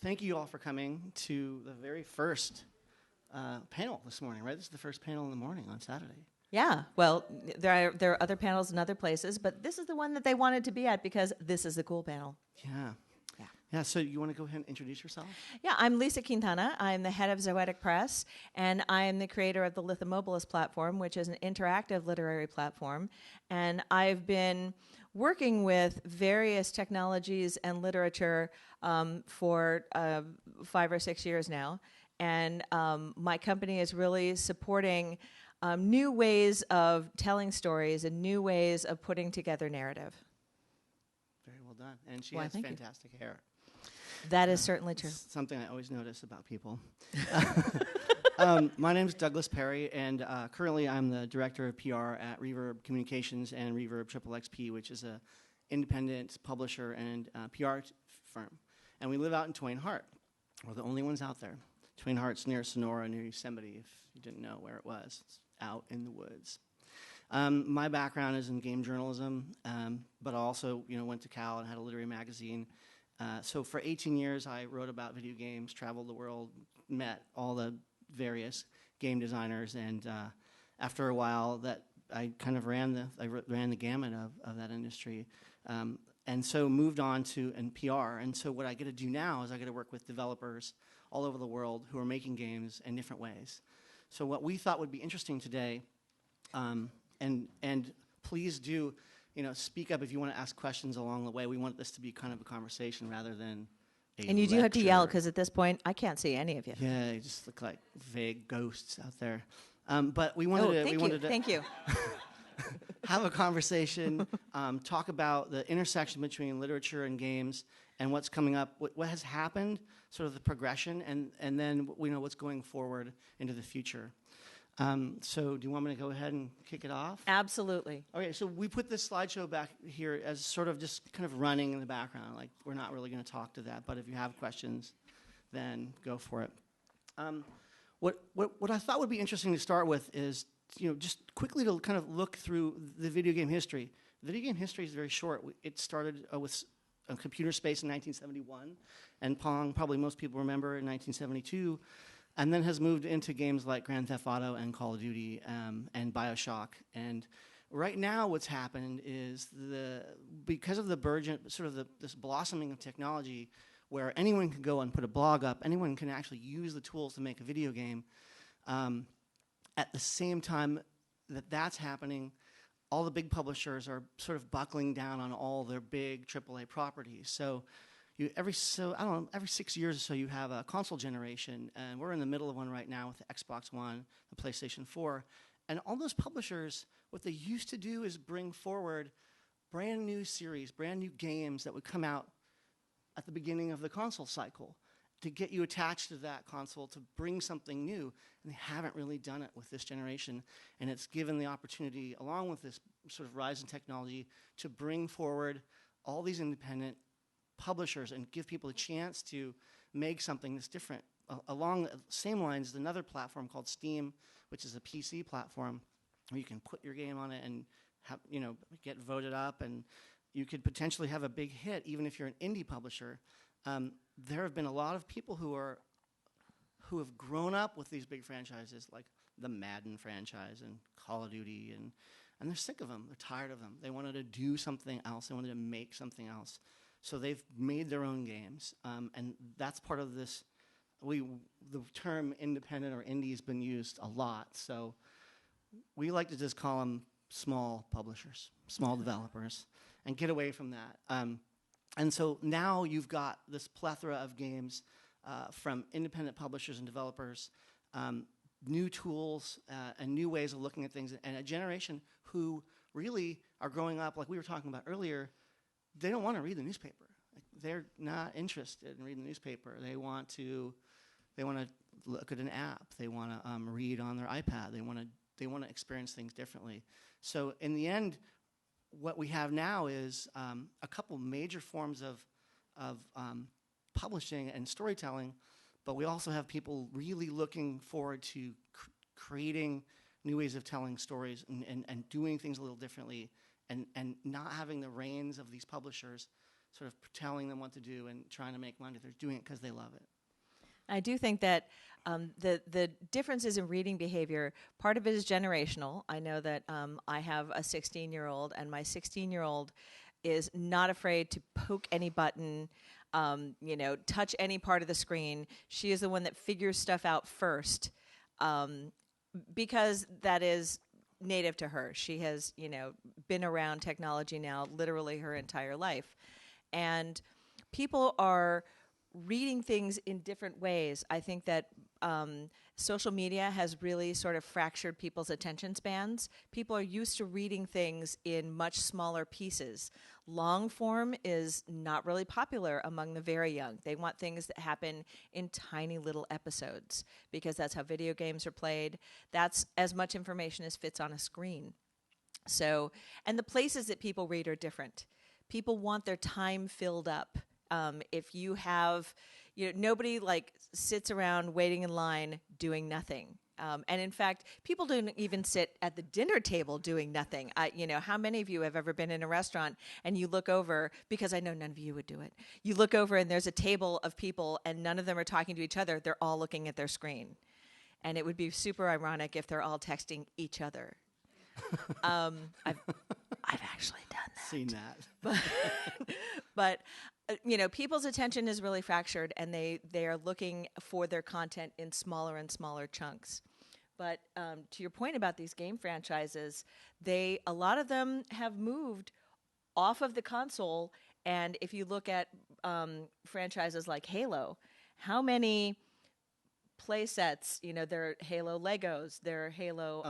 thank you all for coming to the very first panel this morning, right? This is the first panel in the morning on Saturday. Yeah, well, there are other panels in other places, but this is the one that they wanted to be at because this is the cool panel. Yeah. Yeah, so you want to go ahead and introduce yourself? Yeah, I'm Lisa Quintana. I'm the head of Zoetic Press, and I'm the creator of the Lithomobilis platform, which is an interactive literary platform. And I've been working with various technologies and literature for 5 or 6 years now. And my company is really supporting new ways of telling stories and new ways of putting together narrative. Very well done. And she Why, has thank you. fantastic hair. That is certainly true. It's something I always notice about people. My name is Douglas Perry, and currently I'm the director of PR at Reverb Communications and Reverb XXXP, which is an independent publisher and PR firm. And we live out in Twain Harte. We're the only ones out there. Twain Harte's near Sonora, near Yosemite, if you didn't know where it was. It's out in the woods. My background is in game journalism, but I also went to Cal and had a literary magazine. So for 18 years, I wrote about video games, traveled the world, met all the various game designers, and after a while, that I kind of ran the gamut of that industry, and so moved on to PR. And so what I get to do now is I get to work with developers all over the world who are making games in different ways. So what we thought would be interesting today, and please do. Speak up if you want to ask questions along the way. We want this to be kind of a conversation rather than a And you do have to lecture. yell because at this point, I can't see any of you. Yeah, you just look like vague ghosts out there. But we wanted to Thank you. have a conversation, talk about the intersection between literature and games and what's coming up, what has happened, sort of the progression, and then what's going forward into the future. So do you want me to go ahead and kick it off? Absolutely. Okay, so we put this slideshow back here as sort of just kind of running in the background. Like, we're not really going to talk to that, but if you have questions, then go for it. What I thought would be interesting to start with is, just quickly to kind of look through the video game history. Video game history is very short. It started with Computer Space in 1971, and Pong, probably most people remember, in 1972. And then has moved into games like Grand Theft Auto and Call of Duty and BioShock. And right now what's happened is because of the burgeoning, sort of this blossoming of technology where anyone can go and put a blog up, anyone can actually use the tools to make a video game. At the same time that's happening, all the big publishers are sort of buckling down on all their big AAA properties. So every 6 years or so, you have a console generation, and we're in the middle of one right now with the Xbox One, the PlayStation 4, and all those publishers, what they used to do is bring forward brand new series, brand new games that would come out at the beginning of the console cycle to get you attached to that console, to bring something new, and they haven't really done it with this generation, and it's given the opportunity, along with this sort of rise in technology, to bring forward all these independent publishers and give people a chance to make something that's different. Along the same lines, there's another platform called Steam, which is a PC platform where you can put your game on it and have, get voted up, and you could potentially have a big hit even if you're an indie publisher. There have been a lot of people who have grown up with these big franchises like the Madden franchise and Call of Duty, and they're sick of them. They're tired of them. They wanted to do something else. They wanted to make something else. So they've made their own games, and that's part of this. The term independent or indie has been used a lot, so we like to just call them small publishers, small developers, and get away from that. And so now you've got this plethora of games from independent publishers and developers, new tools and new ways of looking at things, and a generation who really are growing up, like we were talking about earlier. They don't want to read the newspaper. They're not interested in reading the newspaper. They want to look at an app. They want to read on their iPad. They want to experience things differently. So in the end, what we have now is a couple major forms of publishing and storytelling, but we also have people really looking forward to creating new ways of telling stories and doing things a little differently, and not having the reins of these publishers sort of telling them what to do and trying to make money. They're doing it because they love it. I do think that the differences in reading behavior, part of it is generational. I know that I have a 16-year-old, and my 16-year-old is not afraid to poke any button, touch any part of the screen. She is the one that figures stuff out first, because that is native to her. She has, been around technology now literally her entire life. And people are reading things in different ways. I think that social media has really sort of fractured people's attention spans. People are used to reading things in much smaller pieces. Long form is not really popular among the very young. They want things that happen in tiny little episodes because that's how video games are played. That's as much information as fits on a screen. So, and the places that people read are different. People want their time filled up. If you have, nobody like sits around waiting in line doing nothing. And in fact, people don't even sit at the dinner table doing nothing. How many of you have ever been in a restaurant and you look over, because I know none of you would do it. You look over and there's a table of people and none of them are talking to each other. They're all looking at their screen. And it would be super ironic if they're all texting each other. I've actually done that. Seen that. But people's attention is really fractured, and they are looking for their content in smaller and smaller chunks. But to your point about these game franchises, a lot of them have moved off of the console. And if you look at franchises like Halo, how many play sets, there are Halo Legos, there are Halo,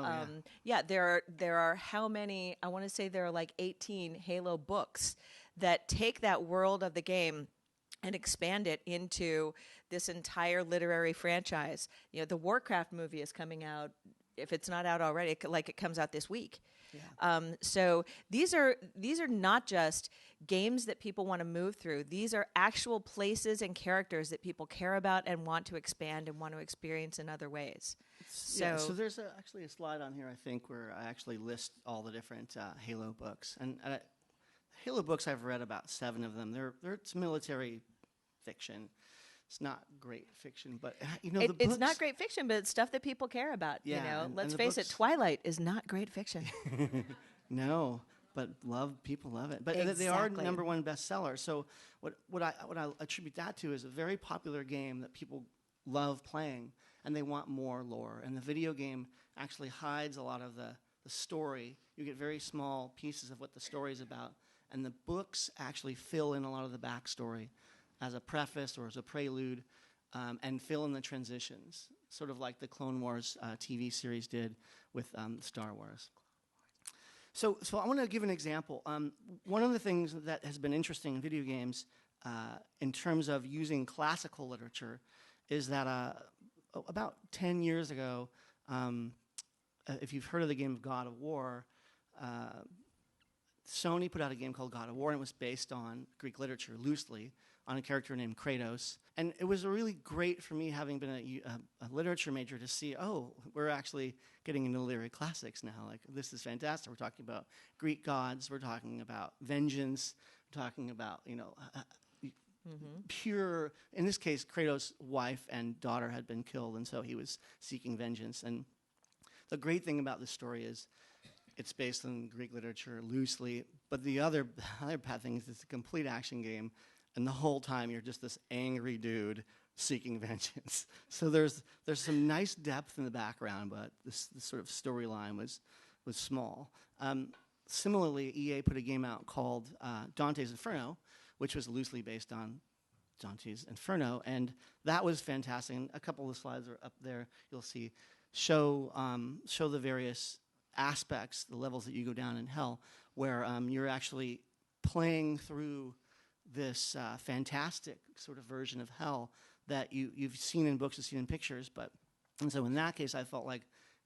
there are how many, I want to say there are like 18 Halo books that take that world of the game and expand it into this entire literary franchise. The Warcraft movie is coming out, if it's not out already, it comes out this week. Yeah. So these are not just games that people want to move through. These are actual places and characters that people care about and want to expand and want to experience in other ways. So there's actually a slide on here, I think, where I actually list all the different Halo books. And Halo books, I've read about 7 of them. It's military fiction. It's not great fiction, but the books, it's not great fiction, but it's stuff that people care about. Yeah, let's face it, Twilight is not great fiction. No, but people love it. But exactly. They are #1 bestseller. So what I attribute that to is a very popular game that people love playing, and they want more lore. And the video game actually hides a lot of the story. You get very small pieces of what the story is about, and the books actually fill in a lot of the backstory as a preface or as a prelude, and fill in the transitions, sort of like the Clone Wars TV series did with Star Wars. So I want to give an example. One of the things that has been interesting in video games in terms of using classical literature is that about 10 years ago, if you've heard of the game of God of War, Sony put out a game called God of War, and it was based on Greek literature, loosely, on a character named Kratos. And it was really great for me, having been a literature major, to see, we're actually getting into literary classics now. Like, this is fantastic. We're talking about Greek gods. We're talking about vengeance. We're talking about, pure, in this case, Kratos' wife and daughter had been killed, and so he was seeking vengeance. And the great thing about this story is it's based on Greek literature loosely, but the other bad thing is it's a complete action game, and the whole time you're just this angry dude seeking vengeance. So there's some nice depth in the background, but this sort of storyline was small. Similarly, EA put a game out called Dante's Inferno, which was loosely based on Dante's Inferno, and that was fantastic. And a couple of the slides are up there. You'll see show the various aspects, the levels that you go down in hell, where you're actually playing through this fantastic sort of version of hell that you've seen in books, you've seen in pictures. And so in that case, I felt like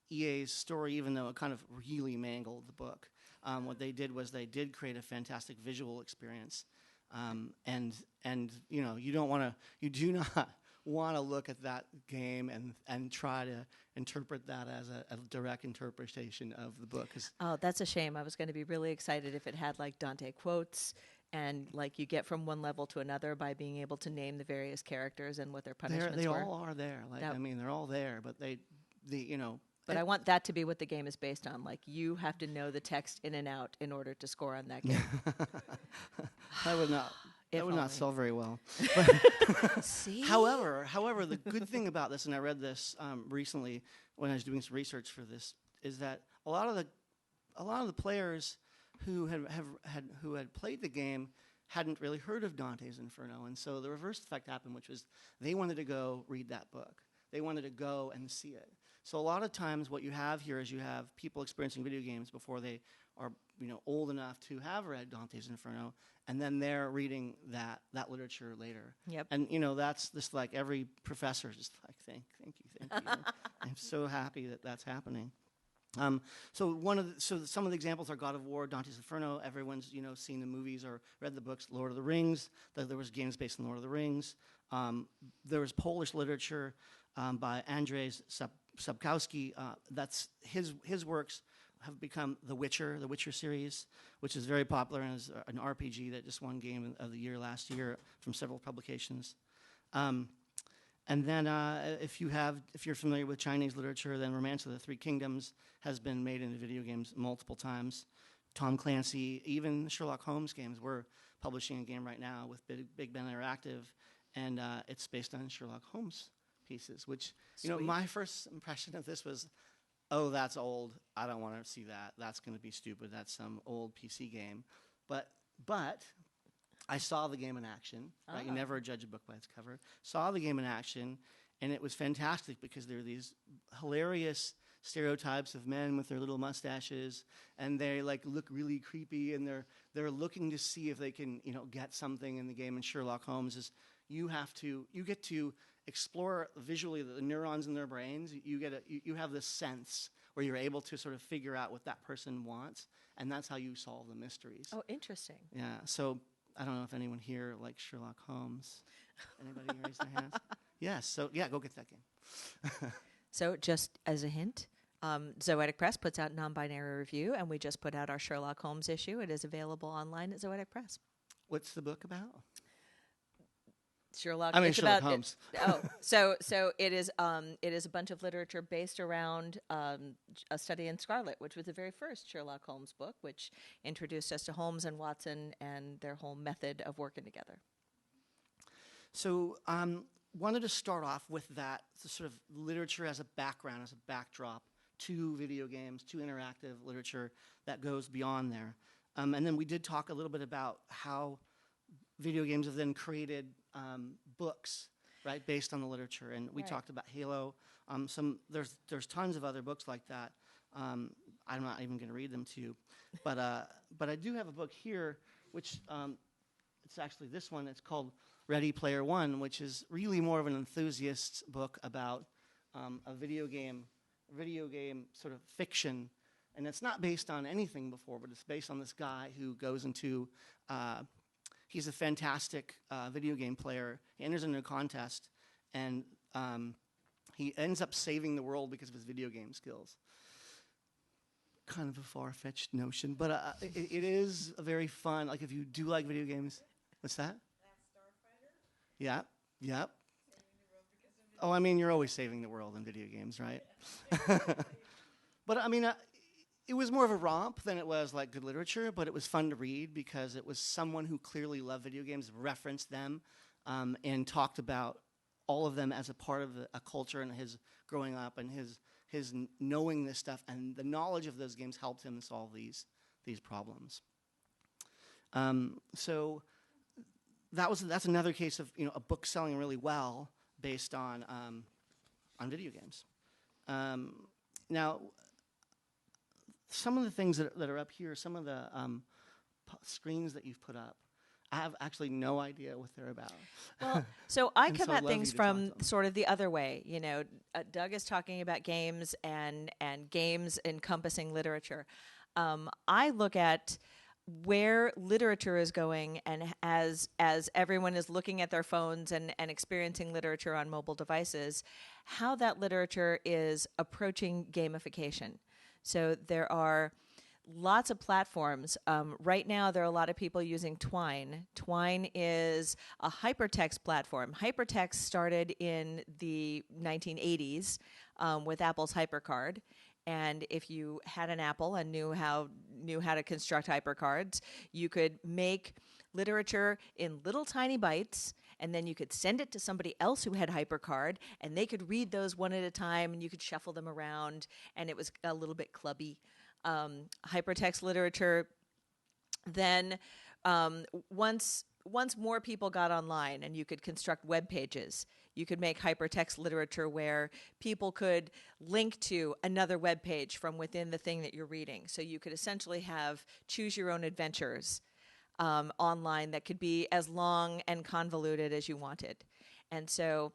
EA's story, even though it kind of really mangled the book, what they did was they did create a fantastic visual experience. And you do not want to look at that game and try to interpret that as a direct interpretation of the book. Oh, that's a shame. I was going to be really excited if it had like Dante quotes and like you get from one level to another by being able to name the various characters and what their punishments They were. all are there. Like, That- I mean, they're all there, but But I want that to be what the game is based on. Like you have to know the text in and out in order to score on that game. that would not If that would not only. sell very well. See? However, the good thing about this, and I read this recently when I was doing some research for this, is that a lot of the players who had played the game hadn't really heard of Dante's Inferno, and so the reverse effect happened, which was they wanted to go read that book. They wanted to go and see it. So a lot of times, what you have here is you have people experiencing video games before they are old enough to have read Dante's Inferno, and then they're reading that literature later. Yep. And that's just like every professor is just like thank you. I'm so happy that that's happening. So some of the examples are God of War, Dante's Inferno. Everyone's seen the movies or read the books. Lord of the Rings. There was games based on Lord of the Rings. There was Polish literature by Andrzej Sapkowski. That's his works have become The Witcher series, which is very popular and is an RPG that just won Game of the Year last year from several publications. And then if you're familiar with Chinese literature, then Romance of the Three Kingdoms has been made into video games multiple times. Tom Clancy, even Sherlock Holmes games. We're publishing a game right now with Big Ben Interactive, and it's based on Sherlock Holmes pieces, which, Sweet. my first impression of this was, oh, that's old. I don't want to see that. That's going to be stupid. That's some old PC game. But I saw the game in action. Right? You never judge a book by its cover. Saw the game in action, and it was fantastic because there are these hilarious stereotypes of men with their little mustaches, and they look really creepy, and they're looking to see if they can get something in the game. And Sherlock Holmes is you get to explore visually the neurons in their brains. You have this sense where you're able to sort of figure out what that person wants, and that's how you solve the mysteries. Oh, interesting. Yeah. So I don't know if anyone here likes Sherlock Holmes. Anybody raise their hands? Yes. So yeah, go get that game. So just as a hint, Zoetic Press puts out non-binary review, and we just put out our Sherlock Holmes issue. It is available online at Zoetic Press. What's the book about? Sherlock. I mean it's Sherlock about Holmes. so it is a bunch of literature based around A Study in Scarlet, which was the very first Sherlock Holmes book, which introduced us to Holmes and Watson and their whole method of working together. So wanted to start off with that sort of literature as a background, as a backdrop to video games, to interactive literature that goes beyond there. And then we did talk a little bit about how video games have then created books, right, based on the literature. And we Right. talked about Halo. There's tons of other books like that. I'm not even going to read them to you, but I do have a book here, which it's actually this one. It's called Ready Player One, which is really more of an enthusiast's book about a video game sort of fiction. And it's not based on anything before, but it's based on this guy who goes into he's a fantastic video game player. He enters into a contest, and he ends up saving the world because of his video game skills. Kind of a far-fetched notion, but it is a very fun. Like, if you do like video games, what's that? Yeah, yep. Oh, I mean, you're always saving the world in video games, right? But I mean, it was more of a romp than it was like good literature, but it was fun to read because it was someone who clearly loved video games, referenced them, and talked about all of them as a part of a culture and his growing up and his knowing this stuff, and the knowledge of those games helped him solve these problems. So that's another case of a book selling really well based on video games. Now, some of the things that are up here, some of the screens that you've put up, I have actually no idea what they're about. Well, so I And come so I'd at love things you to talk from to them. sort of the other way. Doug is talking about games and games encompassing literature. I look at where literature is going, and as everyone is looking at their phones and experiencing literature on mobile devices, how that literature is approaching gamification. So there are lots of platforms. Right now, there are a lot of people using Twine. Twine is a hypertext platform. Hypertext started in the 1980s with Apple's HyperCard. And if you had an Apple and knew how to construct hypercards, you could make literature in little tiny bites, and then you could send it to somebody else who had HyperCard, and they could read those one at a time, and you could shuffle them around, and it was a little bit clubby. Hypertext literature. Then once more people got online and you could construct web pages, you could make hypertext literature where people could link to another web page from within the thing that you're reading. So you could essentially have choose your own adventures online that could be as long and convoluted as you wanted. And so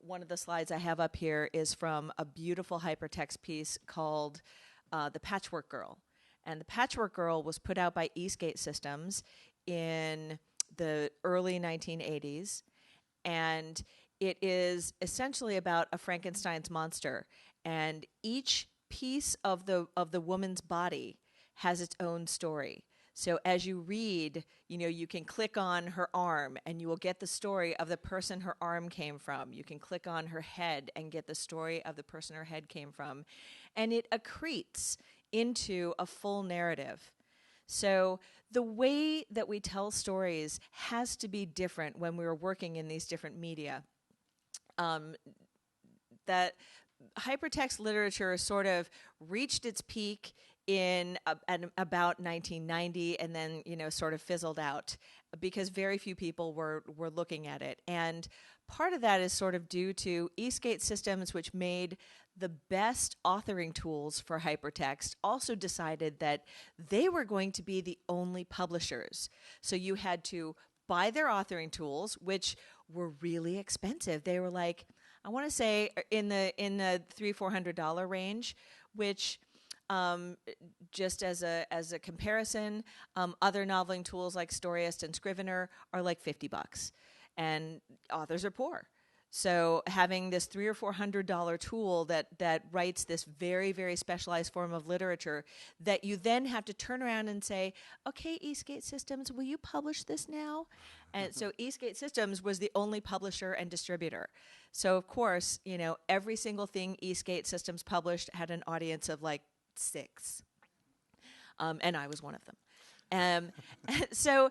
one of the slides I have up here is from a beautiful hypertext piece called The Patchwork Girl. And The Patchwork Girl was put out by Eastgate Systems in the early 1980s. And it is essentially about a Frankenstein's monster. And each piece of the woman's body has its own story. So as you read, you can click on her arm and you will get the story of the person her arm came from. You can click on her head and get the story of the person her head came from. And it accretes into a full narrative. So the way that we tell stories has to be different when we were working in these different media. That hypertext literature sort of reached its peak in at about 1990, and then sort of fizzled out because very few people were looking at it. And part of that is sort of due to Eastgate Systems, which made the best authoring tools for hypertext, also decided that they were going to be the only publishers. So you had to buy their authoring tools, which were really expensive. They were like, I want to say in the $300-400 range, which just as a comparison, other noveling tools like Storyist and Scrivener are like $50, and authors are poor. So having this $300 or $400 tool that writes this very, very specialized form of literature that you then have to turn around and say, okay, Eastgate Systems, will you publish this now? And so Eastgate Systems was the only publisher and distributor. So of course, every single thing Eastgate Systems published had an audience of like 6. And I was one of them. So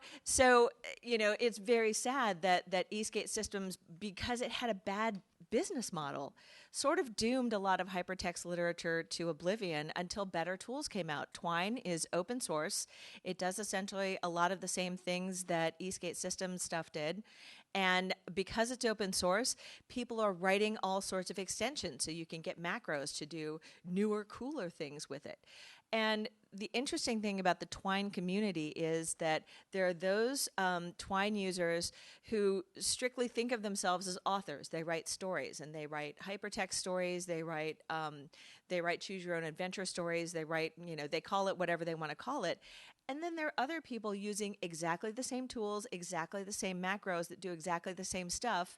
it's very sad that Eastgate Systems, because it had a bad business model, sort of doomed a lot of hypertext literature to oblivion until better tools came out. Twine is open source. It does essentially a lot of the same things that Eastgate Systems stuff did. And because it's open source, people are writing all sorts of extensions so you can get macros to do newer, cooler things with it. And the interesting thing about the Twine community is that there are those Twine users who strictly think of themselves as authors. They write stories, and they write hypertext stories. They write choose your own adventure stories. They write, they call it whatever they want to call it. And then there are other people using exactly the same tools, exactly the same macros that do exactly the same stuff,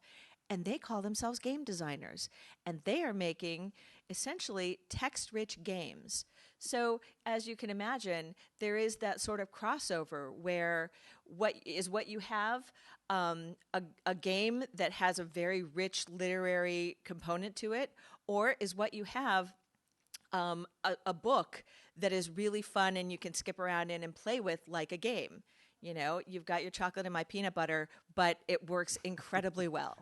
and they call themselves game designers. And they are making essentially text-rich games. So as you can imagine, there is that sort of crossover where what you have a game that has a very rich literary component to it, or is what you have a book that is really fun and you can skip around in and play with like a game. You've got your chocolate and my peanut butter, but it works incredibly well.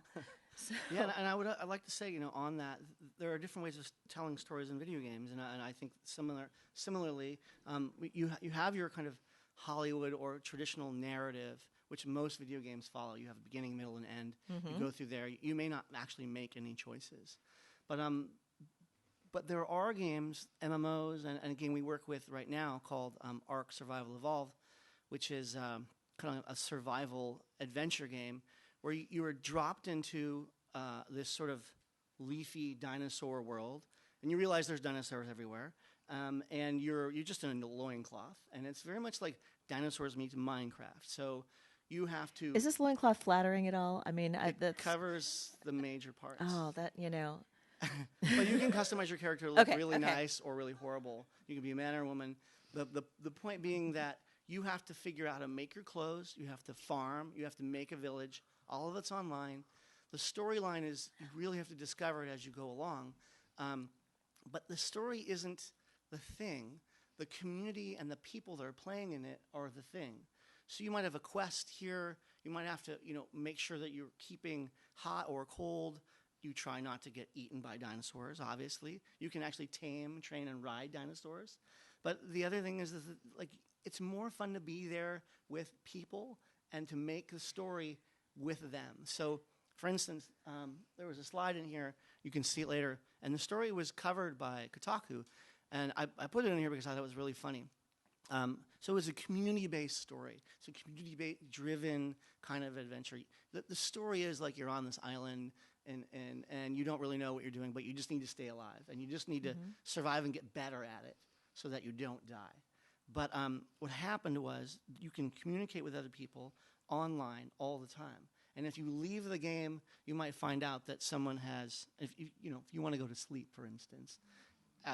So. Yeah, and I'd like to say, on that, there are different ways of telling stories in video games, and I think similarly, you have your kind of Hollywood or traditional narrative, which most video games follow. You have a beginning, middle, and end. Mm-hmm. You go through there. You may not actually make any choices, but there are games, MMOs, and a game we work with right now called Ark Survival Evolved, which is kind of a survival adventure game where you were dropped into this sort of leafy dinosaur world, and you realize there's dinosaurs everywhere, and you're just in a loincloth, and it's very much like dinosaurs meet Minecraft. So you have to... Is this loincloth flattering at all? I mean, it covers the major parts. Oh, that, But you can customize your character to look really nice or really horrible. You can be a man or a woman. The point being that you have to figure out how to make your clothes, you have to farm, you have to make a village. All of it's online. The storyline is you really have to discover it as you go along. But the story isn't the thing. The community and the people that are playing in it are the thing. So you might have a quest here. You might have to, make sure that you're keeping hot or cold. You try not to get eaten by dinosaurs, obviously. You can actually tame, train, and ride dinosaurs. But the other thing is that, it's more fun to be there with people and to make the story with them. So, for instance, there was a slide in here. You can see it later. And the story was covered by Kotaku. And I put it in here because I thought it was really funny. So it was a community-based story. It's a community-driven kind of adventure. The story is like you're on this island and you don't really know what you're doing, but you just need to stay alive. And you just need to survive and get better at it so that you don't die. But what happened was you can communicate with other people online all the time. And if you leave the game, you might find out that someone has, if you want to go to sleep, for instance,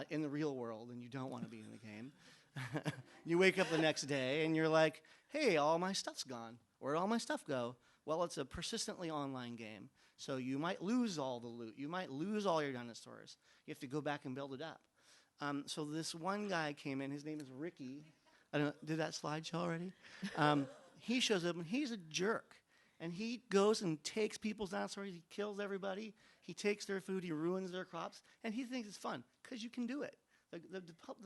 in the real world and you don't want to be in the game, you wake up the next day and you're like, hey, all my stuff's gone. Where'd all my stuff go? Well, it's a persistently online game. So you might lose all the loot. You might lose all your dinosaurs. You have to go back and build it up. So this one guy came in. His name is Ricky. I don't know, did that slide show already? He shows up, and he's a jerk. And he goes and takes people's dinosaurs. He kills everybody. He takes their food. He ruins their crops. And he thinks it's fun because you can do it. The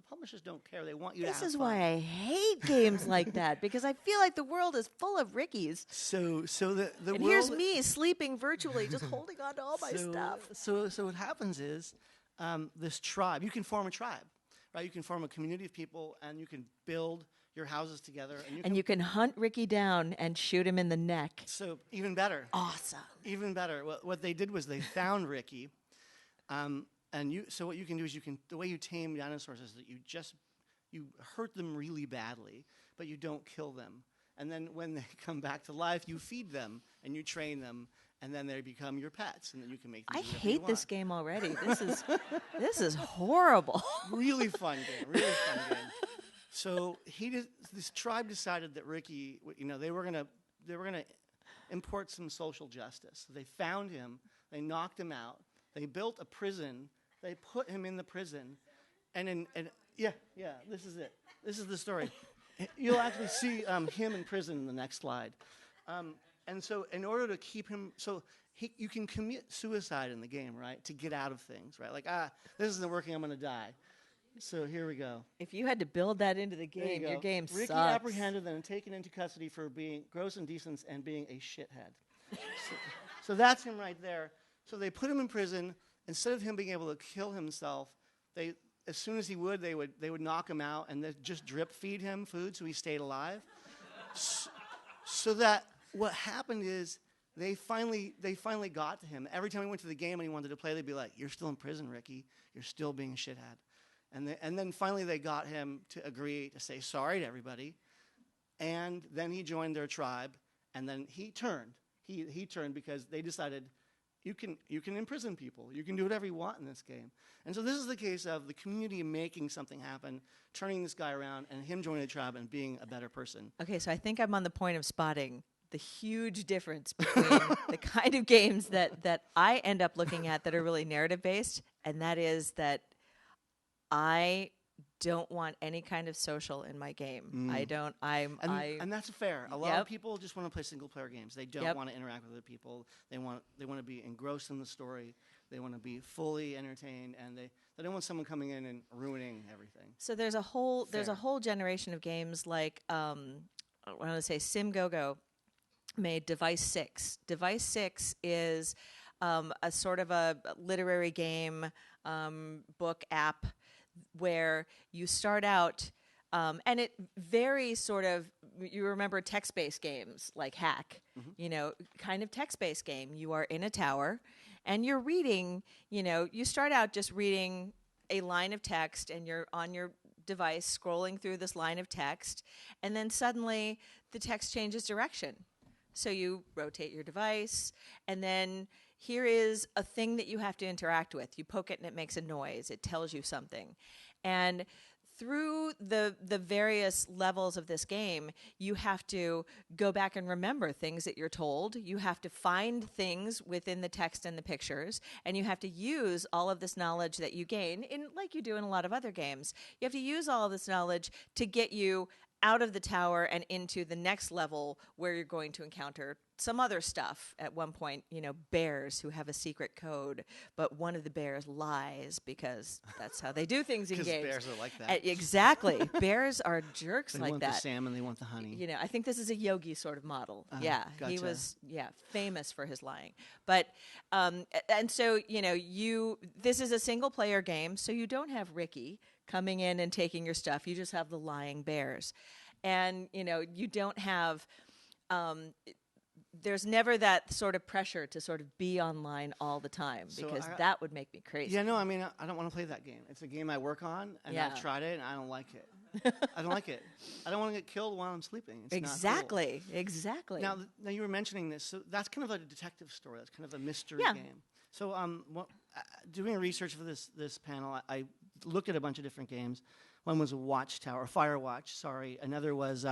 publishers don't care. They want you to have fun. This is why I hate games like that, because I feel like the world is full of Rickies. So the and world, here's me sleeping virtually, just holding on to all my stuff. So what happens is this tribe. You can form a tribe, right? You can form a community of people, and you can build your houses together. And you can hunt Ricky down and shoot him in the neck. So even better. Awesome. Even better. What they did was they found Ricky. So what you can do is the way you tame dinosaurs is that you hurt them really badly, but you don't kill them. And then when they come back to life, you feed them and you train them, and then they become your pets, and then you can make them I do whatever hate you want. this game already. This is horrible. Really fun game. Really fun game. So this tribe decided that Ricky, they were gonna import some social justice. So they found him. They knocked him out. They built a prison. They put him in the prison, and this is it. This is the story. You'll actually see him in prison in the next slide. And so, in order to keep him, you can commit suicide in the game, right? To get out of things, right? Like, this isn't working. I'm going to die. So here we go. If you had to build that into the game, your game Ricky sucks. apprehended and taken into custody for being gross indecent and being a shithead. so that's him right there. So they put him in prison. Instead of him being able to kill himself, as soon as he would, they would knock him out and then just drip feed him food so he stayed alive. So that what happened is they finally got to him. Every time he went to the game and he wanted to play, they'd be like, "You're still in prison, Ricky. You're still being a shithead." And then finally they got him to agree to say sorry to everybody. And then he joined their tribe, and then he turned. He turned because they decided you can imprison people. You can do whatever you want in this game. And so this is the case of the community making something happen, turning this guy around, and him joining the tribe and being a better person. Okay, so I think I'm on the point of spotting the huge difference between the kind of games that I end up looking at that are really narrative-based, and that is that I don't want any kind of social in my game. I don't. And that's fair. A lot Yep. of people just want to play single player games. They don't Yep. want to interact with other people. They want to be engrossed in the story. They want to be fully entertained, and they don't want someone coming in and ruining everything. So there's a whole Fair. generation of games like I want to say SimGoGo made Device 6. Device 6 is a sort of a literary game book app where you start out, and it very sort of, you remember text-based games like Hack, kind of text-based game. You are in a tower, and you're reading, you start out just reading a line of text, and you're on your device scrolling through this line of text, and then suddenly the text changes direction. So you rotate your device, and then here is a thing that you have to interact with. You poke it and it makes a noise. It tells you something. And through the various levels of this game, you have to go back and remember things that you're told. You have to find things within the text and the pictures, and you have to use all of this knowledge that you gain, in like you do in a lot of other games. You have to use all of this knowledge to get you out of the tower and into the next level where you're going to encounter some other stuff. At one point, bears who have a secret code, but one of the bears lies because that's how they do things in games. Because bears are like that. Exactly. Bears are jerks They like want that. the salmon, they want the honey. I think this is a Yogi sort of model. He gotcha. was famous for his lying. But and so this is a single player game, so you don't have Ricky coming in and taking your stuff. You just have the lying bears, and you don't have. There's never that sort of pressure to sort of be online all the time, because that would make me crazy. Yeah, no, I mean, I don't want to play that game. It's a game I work on, and I've tried it, and I don't like it. I don't like it. I don't want to get killed while I'm sleeping. It's Exactly. not cool. Exactly. Now you were mentioning this, so that's kind of like a detective story. That's kind of a mystery game. So, doing research for this panel, I looked at a bunch of different games. One was Watchtower, Firewatch. Sorry. Another was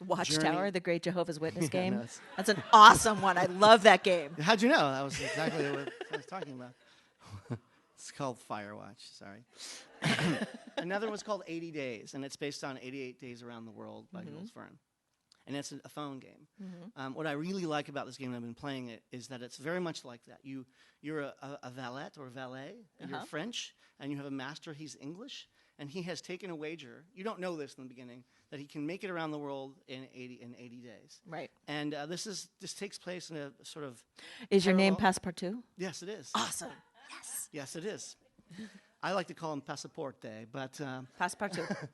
Watchtower, the Great Jehovah's Witness game. No, that's an awesome one. I love that game. How'd you know? That was exactly what I was talking about. It's called Firewatch. Sorry. Another was called 80 Days, and it's based on 88 Days Around the World by Jules Verne. And it's a phone game. What I really like about this game, and I've been playing it, is that it's very much like that. You're a valet or valet, and you're French, and you have a master, he's English, and he has taken a wager. You don't know this in the beginning, that he can make it around the world in 80 days. Right. And this takes place in a sort of... Is your name Passepartout? Yes, it is. Awesome. Yes. Yes, it is. I like to call him Passaporte, but... Passepartout.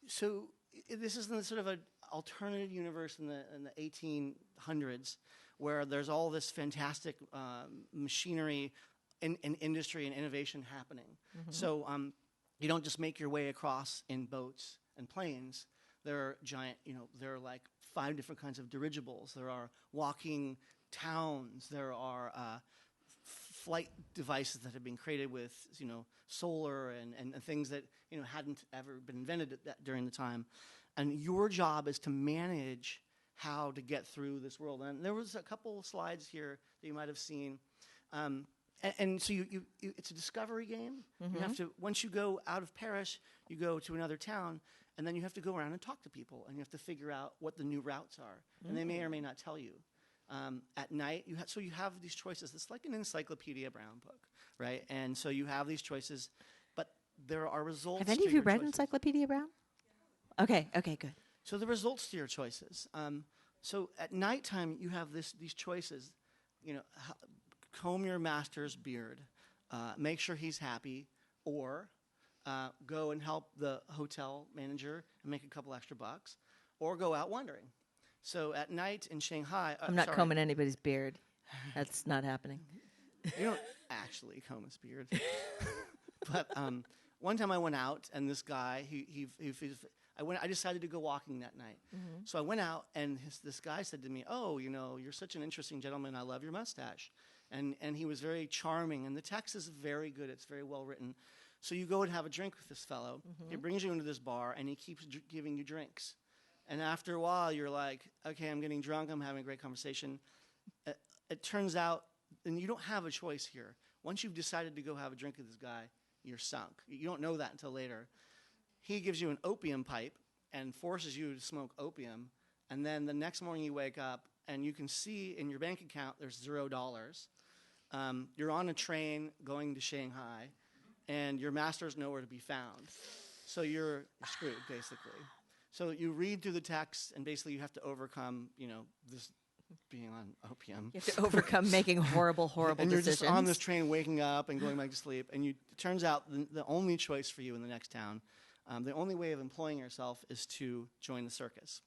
So this is in sort of an alternative universe in the 1800s, where there's all this fantastic machinery and industry and innovation happening. So you don't just make your way across in boats and planes. There are giant, there are like 5 different kinds of dirigibles. There are walking towns. There are flight devices that have been created with, solar and things that, hadn't ever been invented during the time. And your job is to manage how to get through this world. And there was a couple of slides here that you might have seen. And so it's a discovery game. You have to, once you go out of Paris, you go to another town, and then you have to go around and talk to people, and you have to figure out what the new routes are. And they may or may not tell you. At night, you have these choices. It's like an Encyclopedia Brown book, right? And so you have these choices, but there are results. Have any of you read Encyclopedia Brown? Okay, good. So the results to your choices. So at nighttime, you have these choices. Comb your master's beard, make sure he's happy, or go and help the hotel manager and make a couple extra bucks, or go out wandering. So at night in Shanghai... I'm not combing anybody's beard. That's not happening. You don't actually comb his beard. But one time I went out, and this guy, I decided to go walking that night. So I went out, and this guy said to me, "Oh, you're such an interesting gentleman. I love your mustache." And he was very charming, and the text is very good. It's very well written. So you go and have a drink with this fellow. He brings you into this bar, and he keeps giving you drinks. And after a while, you're like, okay, I'm getting drunk. I'm having a great conversation. It turns out, and you don't have a choice here. Once you've decided to go have a drink with this guy, you're sunk. You don't know that until later. He gives you an opium pipe and forces you to smoke opium. And then the next morning you wake up, and you can see in your bank account there's $0. You're on a train going to Shanghai, and your master's nowhere to be found. So you're screwed, basically. So you read through the text, and basically you have to overcome, this being on opium. You have to overcome making horrible decisions. And you're just on this train waking up and going back to sleep, and it turns out the only choice for you in the next town, the only way of employing yourself is to join the circus.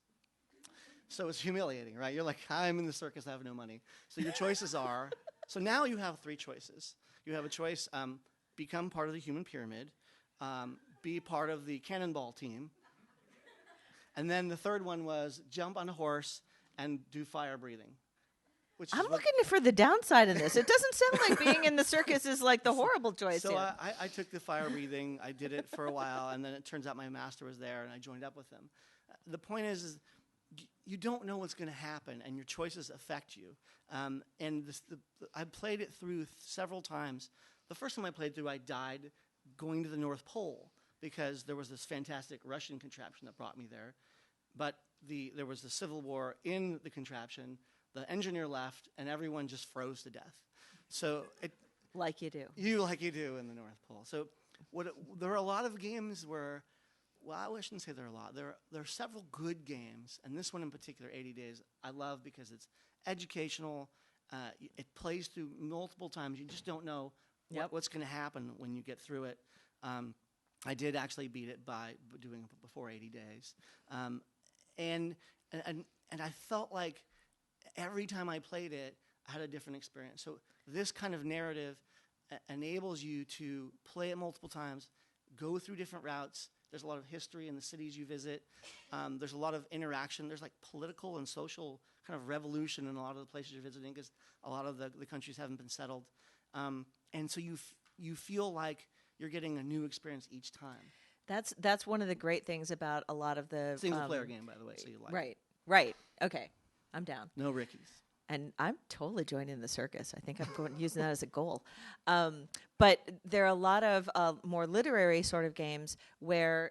So it's humiliating, right? You're like, I'm in the circus, I have no money. So your choices are, so now you have 3 choices. You have a choice, become part of the human pyramid, be part of the cannonball team, and then the third one was jump on a horse and do fire breathing. which is I'm what- looking for the downside in this. It doesn't sound like being in the circus is like the horrible choice. So here. I took the fire breathing. I did it for a while, and then it turns out my master was there, and I joined up with him. The point is you don't know what's going to happen, and your choices affect you. And I played it through several times. The first time I played through, I died going to the North Pole because there was this fantastic Russian contraption that brought me there. But there was the civil war in the contraption. The engineer left, and everyone just froze to death. So like you do. like you do in the North Pole. So there are a lot of games where, well, I shouldn't say there are a lot. There are several good games, and this one in particular, 80 Days, I love because it's educational. It plays through multiple times. You just don't know what's going to happen when you get through it. I did actually beat it by doing it before 80 Days. And I felt like every time I played it, I had a different experience. So this kind of narrative enables you to play it multiple times, go through different routes. There's a lot of history in the cities you visit. There's a lot of interaction. There's like political and social kind of revolution in a lot of the places you're visiting because a lot of the countries haven't been settled. And so you feel like you're getting a new experience each time. That's one of the great things about a lot of the Single-player game, by the way, so you like it. Right. Okay, I'm down. No Rickies. And I'm totally joining the circus. I think I'm using that as a goal. But there are a lot of more literary sort of games where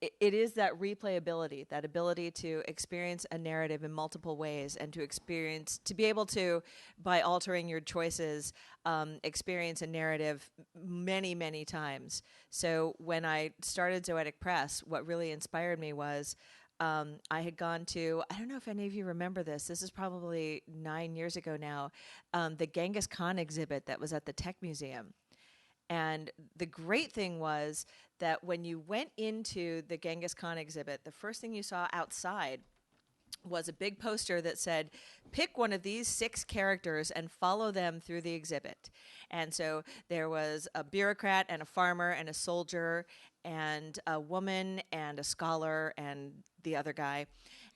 it is that replayability, that ability to experience a narrative in multiple ways and to be able to, by altering your choices, experience a narrative many, many times. So when I started Zoetic Press, what really inspired me was I had gone to, I don't know if any of you remember this is probably 9 years ago now, the Genghis Khan exhibit that was at the Tech Museum. And the great thing was that when you went into the Genghis Khan exhibit, the first thing you saw outside was a big poster that said, pick one of these 6 characters and follow them through the exhibit. And so there was a bureaucrat and a farmer and a soldier and a woman and a scholar and the other guy.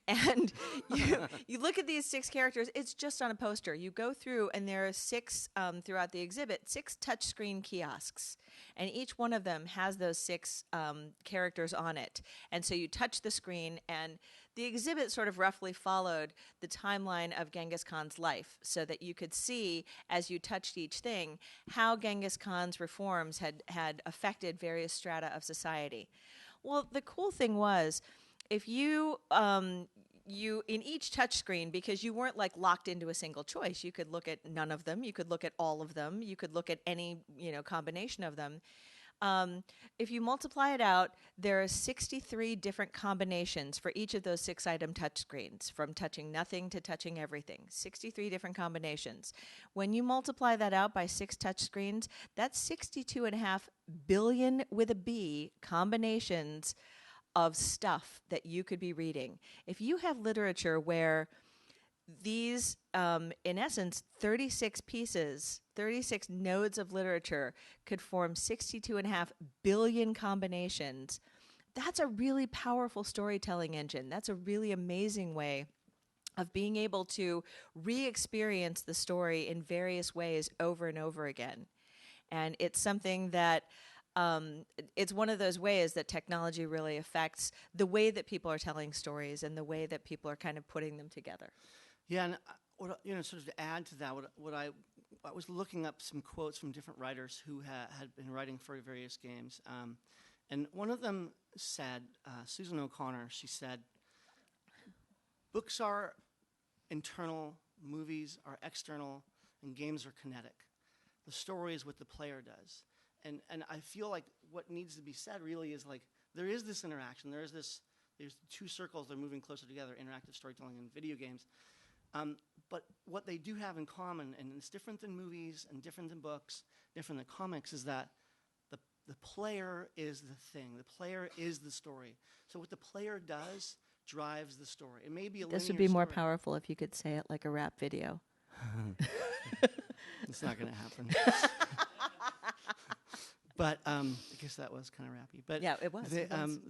And you look at these 6 characters, it's just on a poster. You go through, and there are 6 throughout the exhibit, 6 touchscreen kiosks. And each one of them has those 6 characters on it. And so you touch the screen, and the exhibit sort of roughly followed the timeline of Genghis Khan's life so that you could see, as you touched each thing, how Genghis Khan's reforms had affected various strata of society. Well, the cool thing was, if you in each touch screen, because you weren't like locked into a single choice, you could look at none of them, you could look at all of them, you could look at any combination of them. If you multiply it out, there are 63 different combinations for each of those 6 item touch screens, from touching nothing to touching everything. 63 different combinations. When you multiply that out by 6 touch screens, that's 62.5 billion with a B combinations of stuff that you could be reading. If you have literature where these, in essence, 36 pieces, 36 nodes of literature could form 62.5 billion combinations, that's a really powerful storytelling engine. That's a really amazing way of being able to re-experience the story in various ways over and over again. And it's something that it's one of those ways that technology really affects the way that people are telling stories and the way that people are kind of putting them together. Yeah, and sort of to add to that, I was looking up some quotes from different writers who had been writing for various games, and one of them said, Susan O'Connor, she said, books are internal, movies are external, and games are kinetic. The story is what the player does. And I feel like what needs to be said really is like there is this interaction. There's 2 circles that are moving closer together, interactive storytelling and video games. But what they do have in common, and it's different than movies and different than books, different than comics, is that the player is the thing. The player is the story. So what the player does drives the story. It may be a linear This would be more story. powerful if you could say it like a rap video. It's not going to happen. But I guess that was kind of rappy. But Yeah, it was. It was.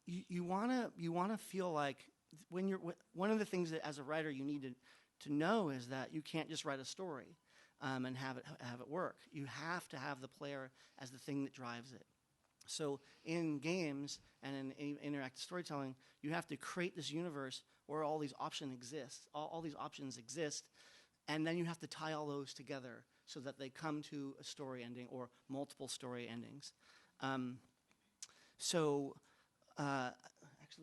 You wanna feel like when you're one of the things that as a writer you need to to know is that you can't just write a story and have it work. You have to have the player as the thing that drives it. So in games and in interactive storytelling, you have to create this universe where all these options exist. All these options exist, and then you have to tie all those together so that they come to a story ending or multiple story endings. Actually,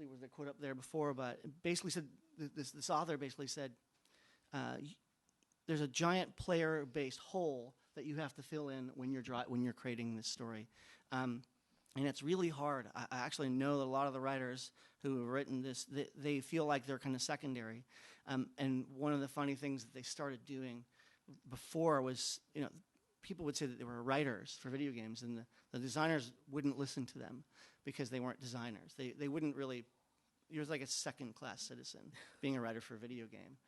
was there a quote up there before? But it basically said this author basically said, "There's a giant player-based hole that you have to fill in when you're creating this story." And it's really hard. I actually know that a lot of the writers who have written this, they feel like they're kind of secondary. And one of the funny things that they started doing before was, people would say that they were writers for video games, and the designers wouldn't listen to them because they weren't designers. They wouldn't really, you're like a second-class citizen being a writer for a video game.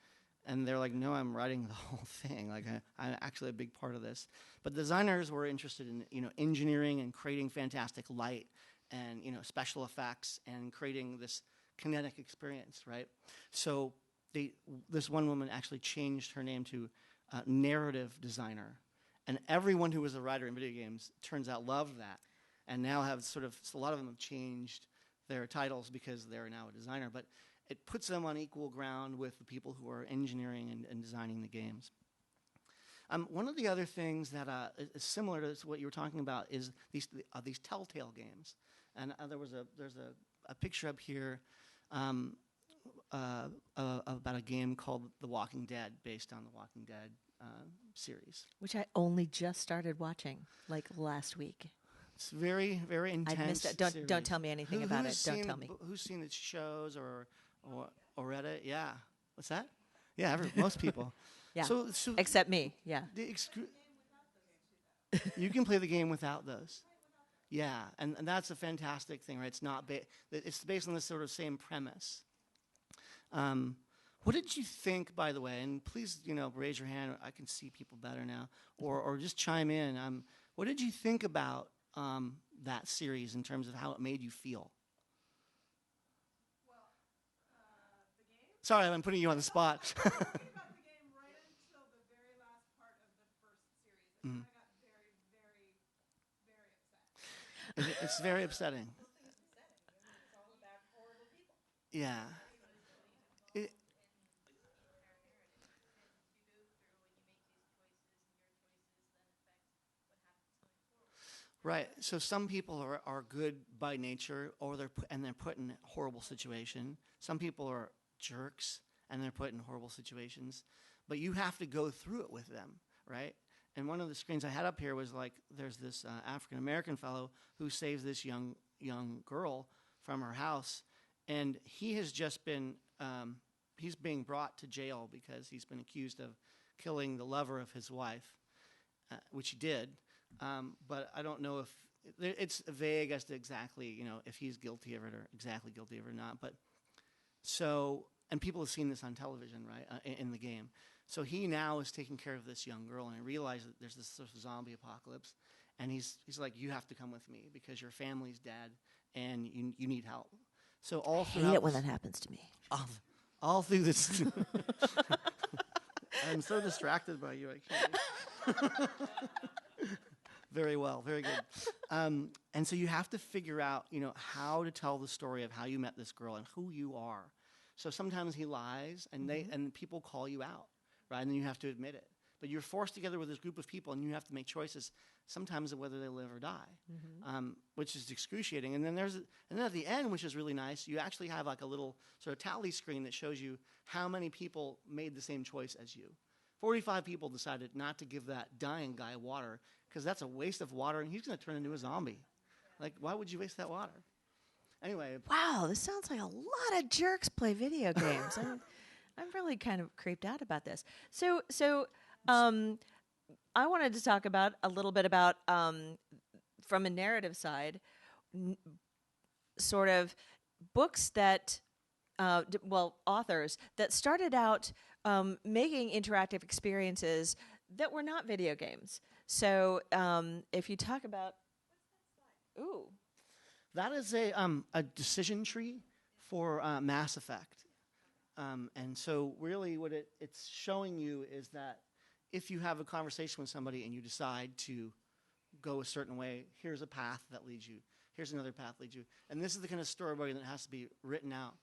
And they're like, no, I'm writing the whole thing. Like, I'm actually a big part of this. But designers were interested in, engineering and creating fantastic light and, special effects and creating this kinetic experience, right? So this one woman actually changed her name to narrative designer. And everyone who was a writer in video games, turns out, loved that. And now a lot of them have changed their titles because they're now a designer. But it puts them on equal ground with the people who are engineering and designing the games. One of the other things that is similar to what you were talking about is these Telltale games. And there's a picture up here about a game called The Walking Dead, based on the Walking Dead series. Which I only just started watching, like last week. It's very, very intense. I missed it. Don't tell me anything about it. Don't tell me. Who's seen its shows or read it? Yeah. What's that? Yeah, most people. Yeah. So except me. Yeah. You can play the game without those. Yeah, and that's a fantastic thing, right? It's not it's based on this sort of same premise. What did you think, by the way? And please, raise your hand. I can see people better now, or just chime in. What did you think about that series in terms of how it made you feel? Sorry, I'm putting you on the spot. I was thinking about the game right until the very last part of the first series, and I got very, very, very upset. It's very upsetting. It's all about horrible people. Yeah. Right. So some people are good by nature, or they're put in a horrible situation. Some people are jerks, and they're put in horrible situations. But you have to go through it with them, right? And one of the screens I had up here was like, there's this African American fellow who saves this young girl from her house, and he has just been he's being brought to jail because he's been accused of killing the lover of his wife, which he did. But I don't know if it's vague as to exactly, if he's guilty of it or exactly guilty of it or not. But and people have seen this on television, right, in the game. So he now is taking care of this young girl, and I realize that there's this sort of zombie apocalypse, and he's like, you have to come with me because your family's dead and you need help. So all throughout, I hate it when that happens to me. All through this, I'm so distracted by you. I can't. Very well, very good. And so you have to figure out, how to tell the story of how you met this girl and who you are. So sometimes he lies, and people call you out, right? And then you have to admit it. But you're forced together with this group of people, and you have to make choices, sometimes of whether they live or die, which is excruciating. And then at the end, which is really nice, you actually have like a little sort of tally screen that shows you how many people made the same choice as you. 45 people decided not to give that dying guy water because that's a waste of water, and he's going to turn into a zombie. Like, why would you waste that water? Anyway. Wow, this sounds like a lot of jerks play video games. I'm really kind of creeped out about this. So I wanted to talk a little bit about from a narrative side, sort of books that, authors that started out making interactive experiences that were not video games. So if you talk about, ooh. That is a decision tree for Mass Effect. And so really what it's showing you is that if you have a conversation with somebody and you decide to go a certain way, here's a path that leads you. Here's another path leads you. And this is the kind of storyboarding that has to be written out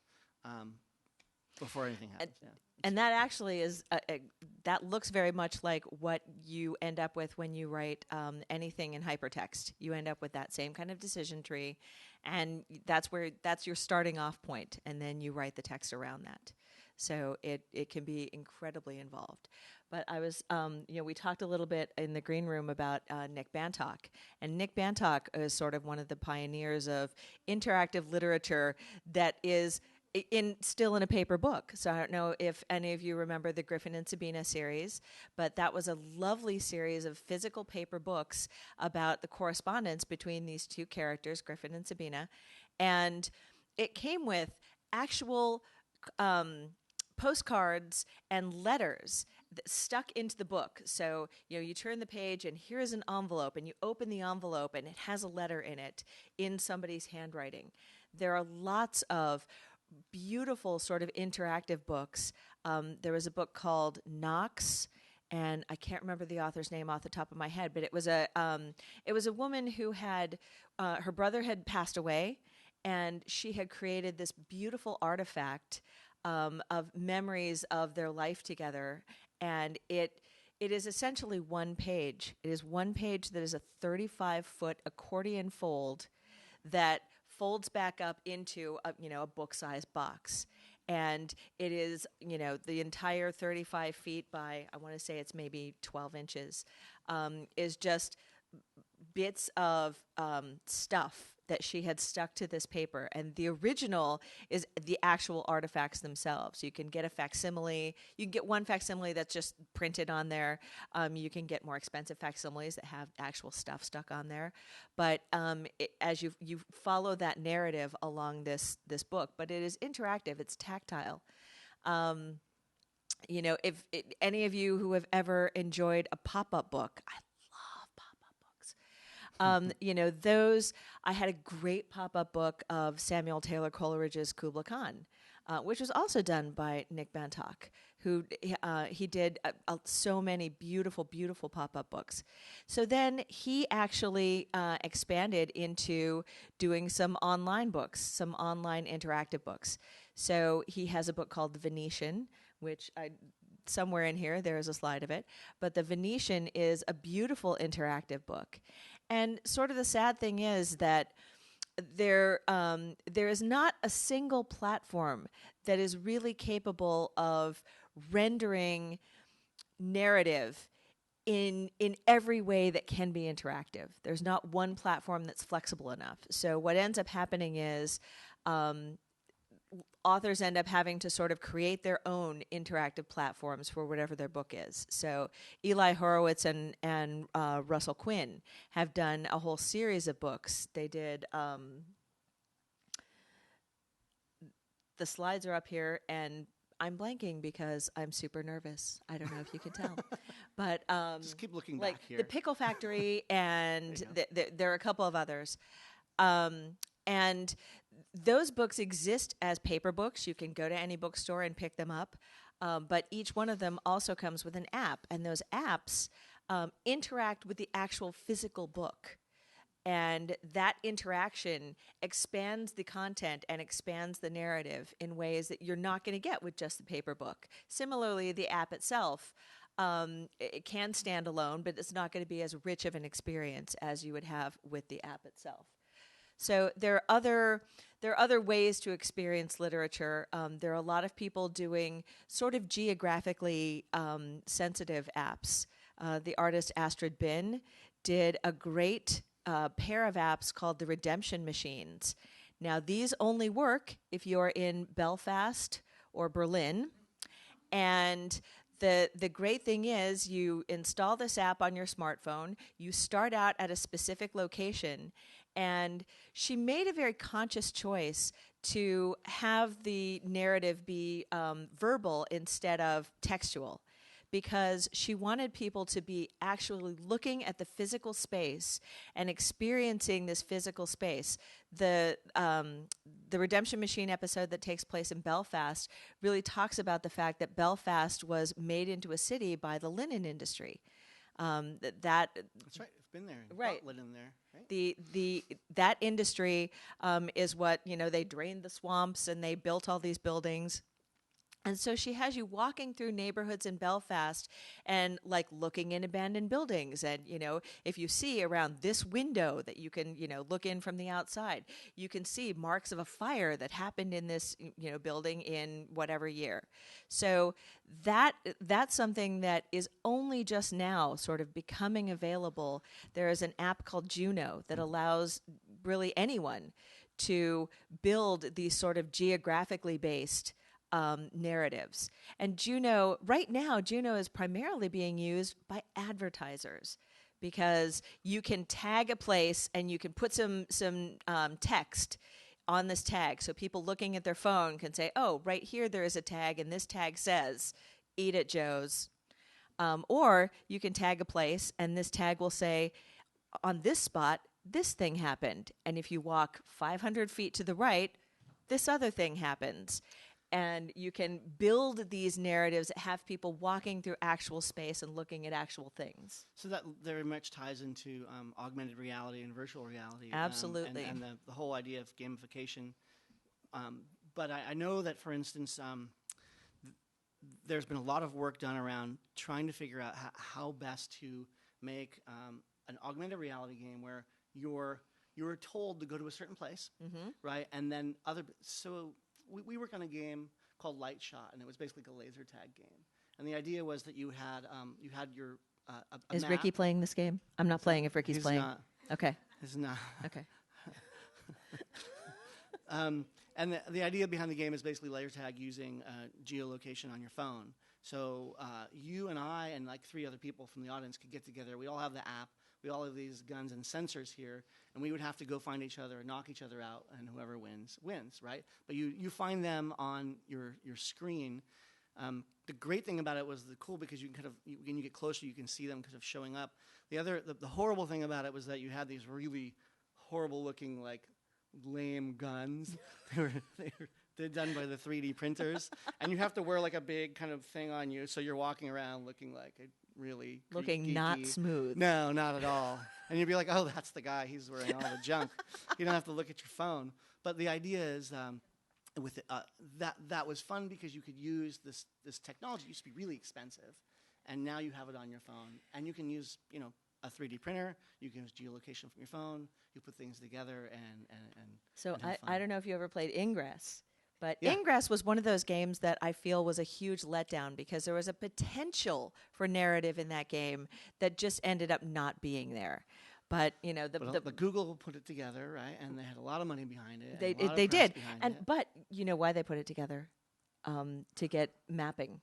before anything happens. Yeah. And that actually is, that looks very much like what you end up with when you write anything in hypertext. You end up with that same kind of decision tree, and that's your starting off point, and then you write the text around that. So it can be incredibly involved. But I was, we talked a little bit in the green room about Nick Bantock. And Nick Bantock is sort of one of the pioneers of interactive literature that is still in a paper book. So I don't know if any of you remember the Griffin and Sabina series, but that was a lovely series of physical paper books about the correspondence between these two characters, Griffin and Sabina. And it came with actual postcards and letters stuck into the book. So, you turn the page and here's an envelope, and you open the envelope and it has a letter in it in somebody's handwriting. There are lots of beautiful sort of interactive books. There was a book called Knox, and I can't remember the author's name off the top of my head, but it was a woman who had her brother had passed away, and she had created this beautiful artifact of memories of their life together, and it is essentially one page. It is one page that is a 35-foot accordion fold that folds back up into a book-sized box. And it is, the entire 35 feet by, I want to say it's maybe 12 inches, is just bits of stuff that she had stuck to this paper. And the original is the actual artifacts themselves. You can get a facsimile. You can get one facsimile that's just printed on there. You can get more expensive facsimiles that have actual stuff stuck on there. But as you follow that narrative along this book, but it is interactive. It's tactile. If any of you who have ever enjoyed a pop-up book, I love pop-up books. Those, I had a great pop-up book of Samuel Taylor Coleridge's Kubla Khan, which was also done by Nick Bantock, who he did so many beautiful, beautiful pop-up books. So then he actually expanded into doing some online books, some online interactive books. So he has a book called The Venetian, which somewhere in here there is a slide of it. But The Venetian is a beautiful interactive book. And sort of the sad thing is that there is not a single platform that is really capable of rendering narrative in every way that can be interactive. There's not one platform that's flexible enough. So what ends up happening is authors end up having to sort of create their own interactive platforms for whatever their book is. So Eli Horowitz and Russell Quinn have done a whole series of books. They did, the slides are up here, and I'm blanking because I'm super nervous. I don't know if you can tell. But just keep looking like back here. The Pickle Factory, and there are a couple of others. And those books exist as paper books. You can go to any bookstore and pick them up. But each one of them also comes with an app. And those apps interact with the actual physical book. And that interaction expands the content and expands the narrative in ways that you're not going to get with just the paper book. Similarly, the app itself, it can stand alone, but it's not going to be as rich of an experience as you would have with the app itself. So there are other ways to experience literature. There are a lot of people doing sort of geographically sensitive apps. The artist Astrid Bin did a great pair of apps called the Redemption Machines. Now, these only work if you're in Belfast or Berlin. And the great thing is you install this app on your smartphone, you start out at a specific location, and she made a very conscious choice to have the narrative be verbal instead of textual, because she wanted people to be actually looking at the physical space and experiencing this physical space. The Redemption Machine episode that takes place in Belfast really talks about the fact that Belfast was made into a city by the linen industry. That That's right. I've been there. Right. Butland in there. Right. that industry is what, they drained the swamps and they built all these buildings. And so she has you walking through neighborhoods in Belfast and like looking in abandoned buildings. And, if you see around this window that you can, look in from the outside, you can see marks of a fire that happened in this, building in whatever year. So that's something that is only just now sort of becoming available. There is an app called Juno that allows really anyone to build these sort of geographically based narratives. And right now, Juno is primarily being used by advertisers because you can tag a place and you can put some text on this tag. So people looking at their phone can say, oh, right here there is a tag and this tag says, eat at Joe's. Or you can tag a place and this tag will say, on this spot, this thing happened. And if you walk 500 feet to the right, this other thing happens. And you can build these narratives that have people walking through actual space and looking at actual things. So that very much ties into augmented reality and virtual reality. Absolutely. And the whole idea of gamification. But I know that, for instance, there's been a lot of work done around trying to figure out how best to make an augmented reality game where you're told to go to a certain place, right? And then we worked on a game called Light Shot, and it was basically a laser tag game. And the idea was that you had your a Is map. Ricky playing this game? I'm not playing if Ricky's He's playing. not. Okay. He's not. Okay. And the idea behind the game is basically laser tag using geolocation on your phone. So you and I and like 3 other people from the audience could get together. We all have the app. We all have these guns and sensors here, and we would have to go find each other and knock each other out, and whoever wins, right? But you find them on your screen. The great thing about it was because you can when you get closer, you can see them kind of showing up. The horrible thing about it was that you had these really horrible looking, like, lame guns. They're done by the 3D printers, and you have to wear like a big kind of thing on you, so you're walking around looking like a really Looking not geeky. smooth. No, not at all. And you'd be like, oh, that's the guy. He's wearing all the junk. You don't have to look at your phone. But the idea is that was fun because you could use this technology. It used to be really expensive, and now you have it on your phone, and you can use a 3D printer. You can use geolocation from your phone. You put things together and So and have fun. I don't know if you ever played Ingress. But Yeah. Ingress was one of those games that I feel was a huge letdown because there was a potential for narrative in that game that just ended up not being there. But But Google put it together, right? And they had a lot of money behind it. they and a lot of they press did. behind And it. but you know why they put it together? To get mapping.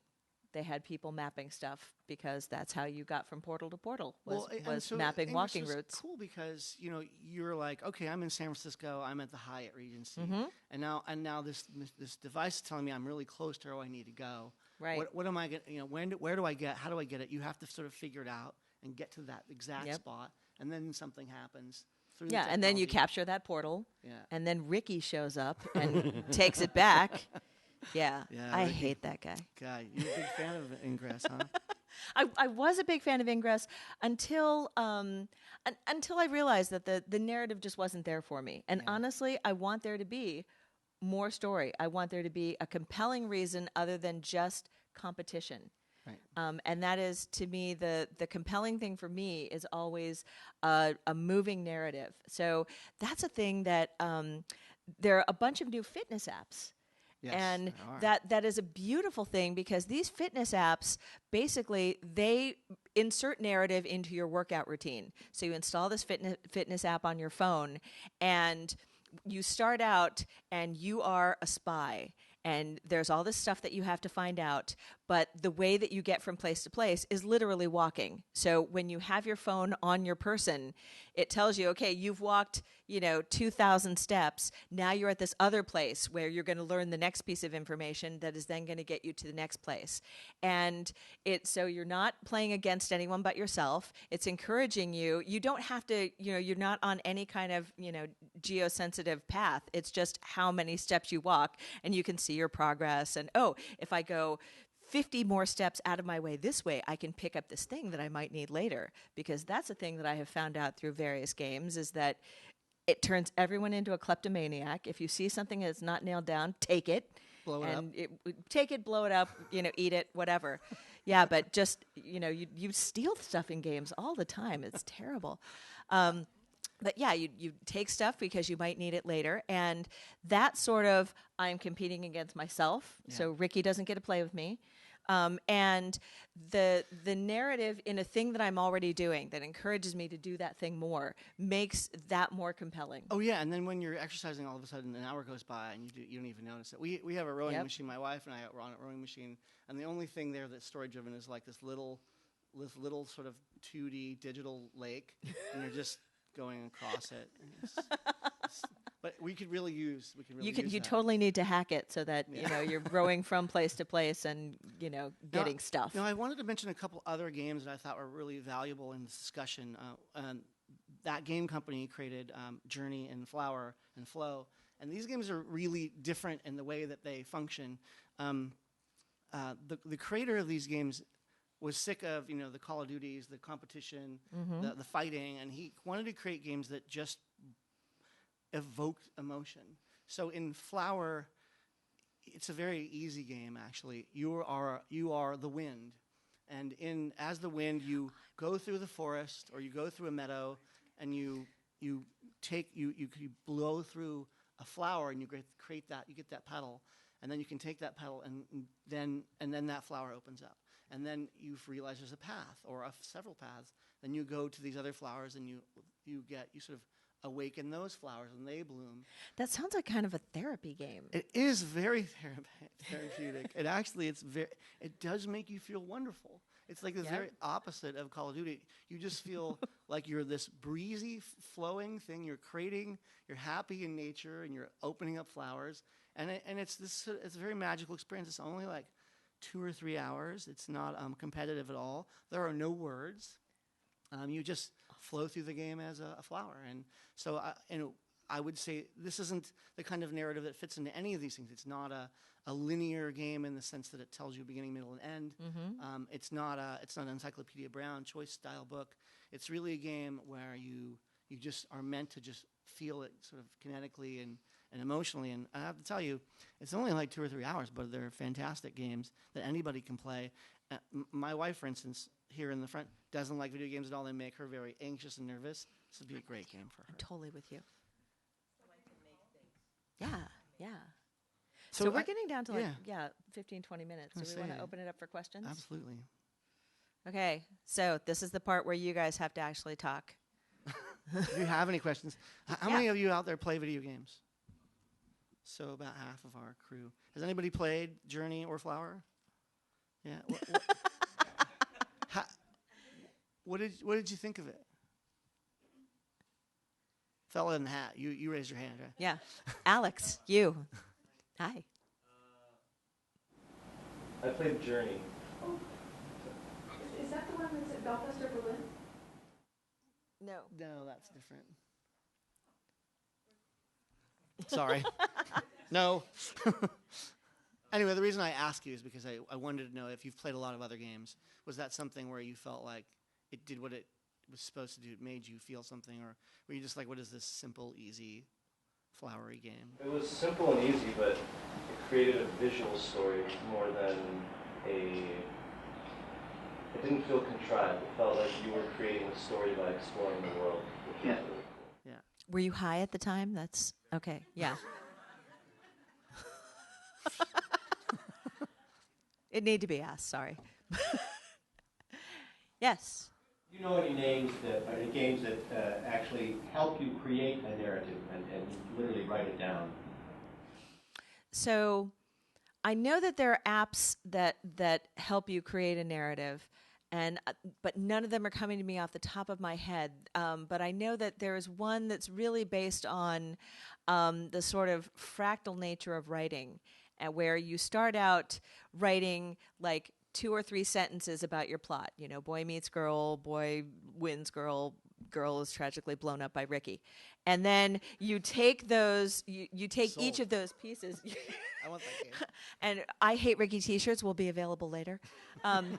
They had people mapping stuff because that's how you got from portal to portal was so mapping Ingress walking was routes. Cool because you're like, okay, I'm in San Francisco, I'm at the Hyatt Regency, and now this device is telling me I'm really close to where I need to go. Right. What am I going? Where do I get? How do I get it? You have to sort of figure it out and get to that exact Yep. spot, and then something happens. Through Yeah, the and then you technology. capture that portal, Yeah. and then Ricky shows up and takes it back. Yeah, Yeah, I Ricky. hate that guy. God, you're a big fan of Ingress, huh? I was a big fan of Ingress until I realized that the narrative just wasn't there for me. And honestly, I want there to be more story. I want there to be a compelling reason other than just competition. Right. And that is, to me, the compelling thing for me is always a moving narrative. So that's a thing that there are a bunch of new fitness apps. Yes, And there are. that is a beautiful thing because these fitness apps, basically, they insert narrative into your workout routine. So you install this fitness app on your phone, and you start out and you are a spy. And there's all this stuff that you have to find out. but the way that you get from place to place is literally walking. So when you have your phone on your person, it tells you, okay, you've walked, 2,000 steps. Now you're at this other place where you're going to learn the next piece of information that is then going to get you to the next place. And so you're not playing against anyone but yourself. It's encouraging you. You don't have to, you're not on any kind of, geosensitive path. It's just how many steps you walk, and you can see your progress. And, if I go 50 more steps out of my way this way, I can pick up this thing that I might need later. Because that's a thing that I have found out through various games, is that it turns everyone into a kleptomaniac. If you see something that's not nailed down, take it. Blow it up. Take it, blow it up, eat it, whatever. Yeah, but just, you steal stuff in games all the time. It's terrible. But yeah, you take stuff because you might need it later. And that sort of, I'm competing against myself. Yeah. So Ricky doesn't get to play with me. And the narrative in a thing that I'm already doing that encourages me to do that thing more makes that more compelling. Oh yeah, and then when you're exercising, all of a sudden an hour goes by and you don't even notice it. We have a rowing Yep. machine. My wife and I are on a rowing machine, and the only thing there that's story driven is like this little sort of 2D digital lake, and you're just going across it. But we could really use. You use that. totally need to hack it so that you're rowing from place to place and getting stuff. I wanted to mention a couple other games that I thought were really valuable in this discussion. That game company created Journey and Flower and Flow, and these games are really different in the way that they function. The creator of these games was sick of the Call of Duties, the competition, the fighting, and he wanted to create games that just evoked emotion. So in Flower, it's a very easy game actually. You are the wind, and as the wind, you go through the forest or you go through a meadow, and you blow through a flower, and you create that. You get that petal, and then you can take that petal, and then that flower opens up, and then you realize there's a path or several paths. Then you go to these other flowers, and you sort of awaken those flowers, and they bloom. That sounds like kind of a therapy game. It is very therapeutic. It does make you feel wonderful. It's like the very opposite of Call of Duty. You just feel like you're this breezy, flowing thing. You're creating. You're happy in nature, and you're opening up flowers. And it's a very magical experience. It's only like 2 or 3 hours. It's not competitive at all. There are no words. You just flow through the game as a flower. And so I would say this isn't the kind of narrative that fits into any of these things. It's not a linear game in the sense that it tells you beginning, middle, and end. It's not an Encyclopedia Brown choice style book. It's really a game where you just are meant to just feel it sort of kinetically and emotionally. And I have to tell you, it's only like 2 or 3 hours, but they're fantastic games that anybody can play. My wife, for instance, here in the front, doesn't like video games at all. They make her very anxious and nervous. This would be a great game for her. I'm totally with you. Yeah. So So we're getting down to 15, 20 minutes. I Do was we want to saying. open it up for questions? Absolutely. Okay, so this is the part where you guys have to actually talk. If you have any questions, how many of you out there play video games? So about half of our crew. Has anybody played Journey or Flower? Yeah. What did you think of it? Fella in the hat. You raised your hand, right? Yeah. Alex, you. Hi. I played Journey. Is that the one that's at Belfast or Berlin? No. No, that's different. Sorry. No. Anyway, the reason I ask you is because I wanted to know if you've played a lot of other games. Was that something where you felt like it did what it was supposed to do? It made you feel something? Or were you just like, what is this simple, easy, flowery game? It was simple and easy, but it created a visual story more than it didn't feel contrived. It felt like you were creating a story by exploring the world, which was really cool. Yeah. Were you high at the time? That's okay. Yeah. It need to be asked. Sorry. Yes. Do you know any names any games that actually help you create a narrative and literally write it down? So I know that there are apps that help you create a narrative, and but none of them are coming to me off the top of my head. But I know that there is one that's really based on the sort of fractal nature of writing, where you start out writing like 2 or 3 sentences about your plot. You know, boy meets girl, boy wins girl, girl is tragically blown up by Ricky. And then you take those, you take each Sold. of those pieces. I want that game. And I Hate Ricky t-shirts will be available later. And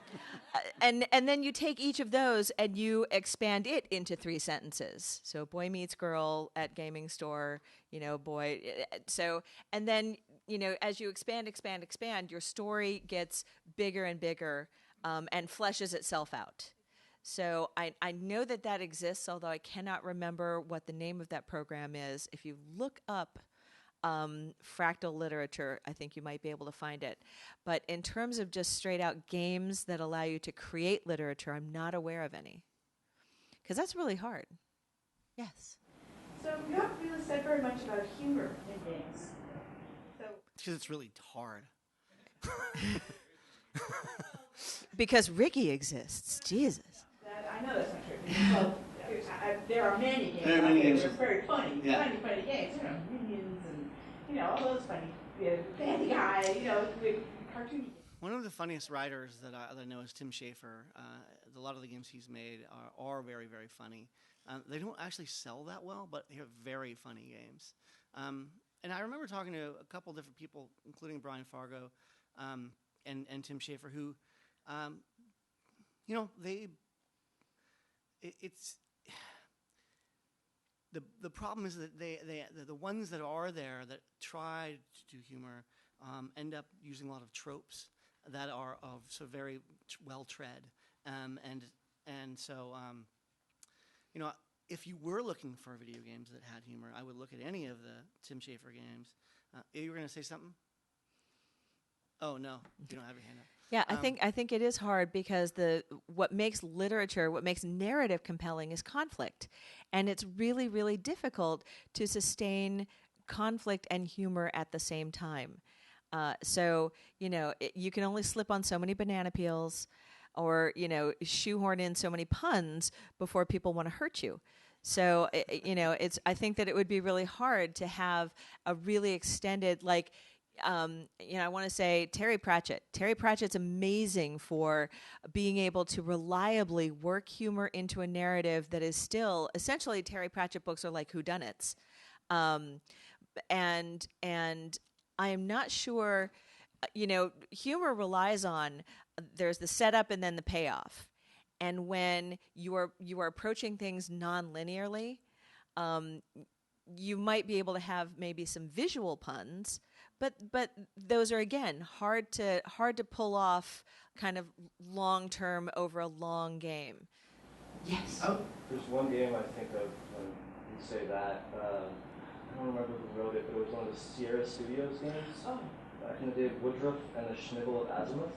then you take each of those and you expand it into 3 sentences. So boy meets girl at gaming store, you know, boy. So, and then, you know, as you expand, your story gets bigger and bigger and fleshes itself out. So I know that that exists, although I cannot remember what the name of that program is. If you look up fractal literature, I think you might be able to find it. But in terms of just straight out games that allow you to create literature, I'm not aware of any. Because that's really hard. Yes. So you haven't really said very much about humor in games. So Because it's really hard. Because Ricky exists. Jesus. I know that's not true. Well, there are many games. There are many games. They're very funny, Yeah. funny games. You know, Minions and all those funny, Family Guy. The cartoon. One of the funniest writers that I know is Tim Schafer. A lot of the games he's made are very, very funny. They don't actually sell that well, but they're very funny games. And I remember talking to a couple different people, including Brian Fargo and Tim Schafer, who, it's the problem is that the ones that are there that try to do humor end up using a lot of tropes that are of so very well tread, and so if you were looking for video games that had humor, I would look at any of the Tim Schafer games. You were going to say something? Oh no, you don't have your hand up. Yeah, I think it is hard because what makes literature, what makes narrative compelling is conflict. And it's really, really difficult to sustain conflict and humor at the same time. So, you can only slip on so many banana peels or, shoehorn in so many puns before people want to hurt you. So, I think that it would be really hard to have a really extended, like, I want to say Terry Pratchett. Terry Pratchett's amazing for being able to reliably work humor into a narrative that is still essentially Terry Pratchett books are like whodunits, and I am not sure. Humor relies on there's the setup and then the payoff, and when you are approaching things non-linearly, you might be able to have maybe some visual puns. But those are, again, hard to pull off kind of long-term over a long game. Yes. There's one game I think of when you say that. I don't remember who wrote it, but it was one of the Sierra Studios games. Oh. Back in the day, Woodruff and the Schnibble of Azimuth.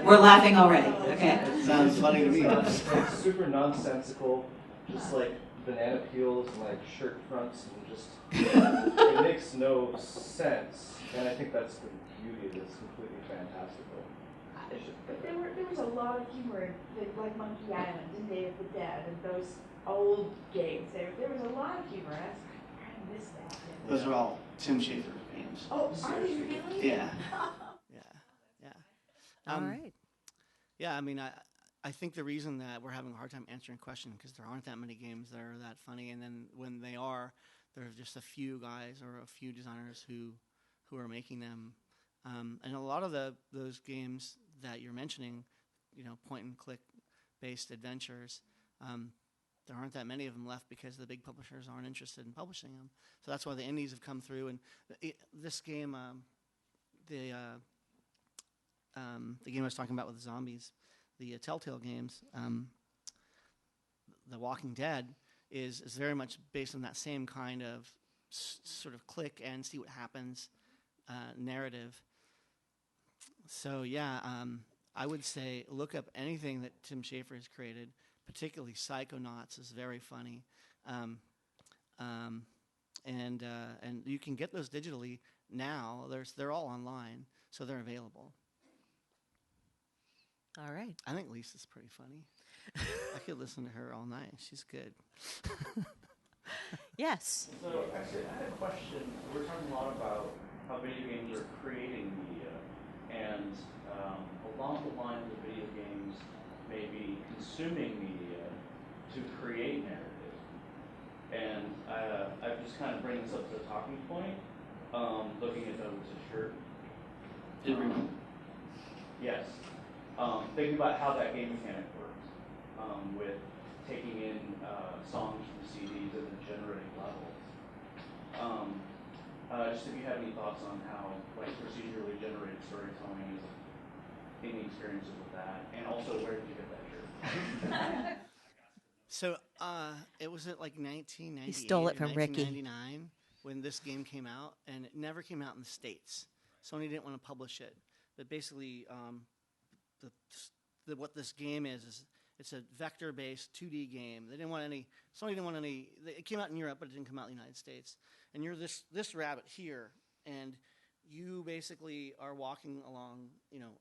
We're laughing already. Okay. It sounds funny to me. It's super nonsensical, just like banana peels and like shirt fronts and just it makes no sense. And I think that's the beauty of it. It's completely fantastical. But there was a lot of humor in like Monkey Island and Day of the Dead and those old games. There was a lot of humor. I kind of miss that. Those are all Tim Schafer games. Oh, are they really? Yeah. All right. Yeah, I mean, I think the reason that we're having a hard time answering questions because there aren't that many games that are that funny, and then when they are, there are just a few guys or a few designers who are making them. And a lot of those games that you're mentioning, point and click based adventures, there aren't that many of them left because the big publishers aren't interested in publishing them. So that's why the indies have come through. And this game, the game I was talking about with the zombies, the Telltale games, The Walking Dead, is very much based on that same kind of sort of click and see what happens narrative. So yeah, I would say look up anything that Tim Schafer has created, particularly Psychonauts is very funny. And you can get those digitally. now they're all online, so they're available. All right. I think Lisa's pretty funny. I could listen to her all night. She's good. Yes. So actually, I had a question. We're talking a lot about how video games are creating media, and along the lines of video games maybe consuming media to create narrative. And I just kind of bring this up to the talking point, looking at Douglas's shirt. Yes. Thinking about how that game mechanic works, with taking in songs from CDs and then generating levels. Just if you have any thoughts on how like procedurally generated storytelling is, any experiences with that, and also where did you get that shirt? So it was at like 1998 He stole it or from Ricky. 1999 when this game came out, and it never came out in the States. Sony didn't want to publish it, but basically, what this game is it's a vector-based 2D game. Sony didn't want any. It came out in Europe, but it didn't come out in the United States. And you're this rabbit here, and you basically are walking along,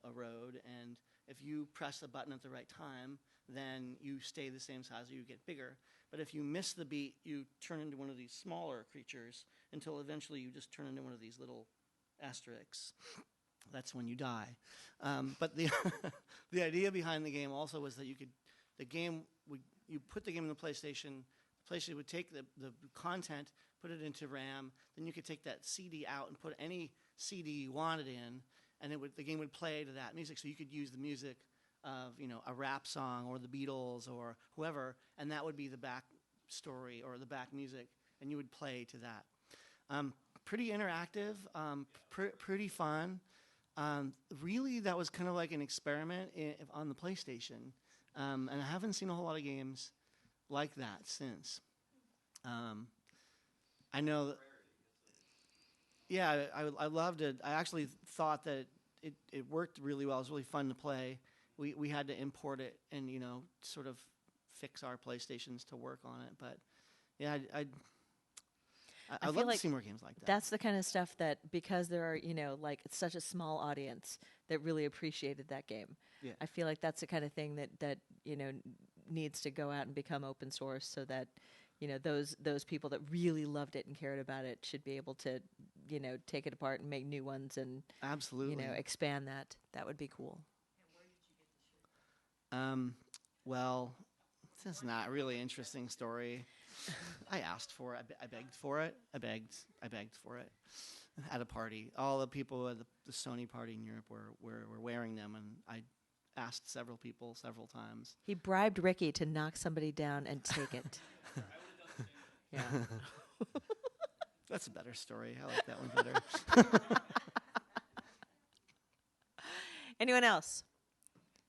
a road, and if you press the button at the right time, then you stay the same size or you get bigger. But if you miss the beat, you turn into one of these smaller creatures until eventually you just turn into one of these little asterisks. That's when you die. But the the idea behind the game also was that you put the game in the PlayStation. The PlayStation would take the content, put it into RAM, then you could take that CD out and put any CD you wanted in, and the game would play to that music. So you could use the music of a rap song or the Beatles or whoever, and that would be the back story or the back music, and you would play to that. Pretty interactive, pretty fun. Really, that was kind of like an experiment on the PlayStation, and I haven't seen a whole lot of games like that since. I know. Yeah, I loved it. I actually thought that it worked really well. It was really fun to play. We had to import it and sort of fix our PlayStations to work on it. But yeah, I'd love to see more games like that. That's the kind of stuff that, because there are, like it's such a small audience that really appreciated that game. Yeah. I feel like that's the kind of thing that needs to go out and become open source, so that those people that really loved it and cared about it should be able to take it apart and make new ones and Absolutely. Expand that. That would be cool. Well, this is not a really interesting story. I asked for it. I begged for it. I begged for it at a party. All the people at the Sony party in Europe were wearing them, and I asked several people several times. He bribed Ricky to knock somebody down and take it. Yeah. That's a better story. I like that one better. Anyone else?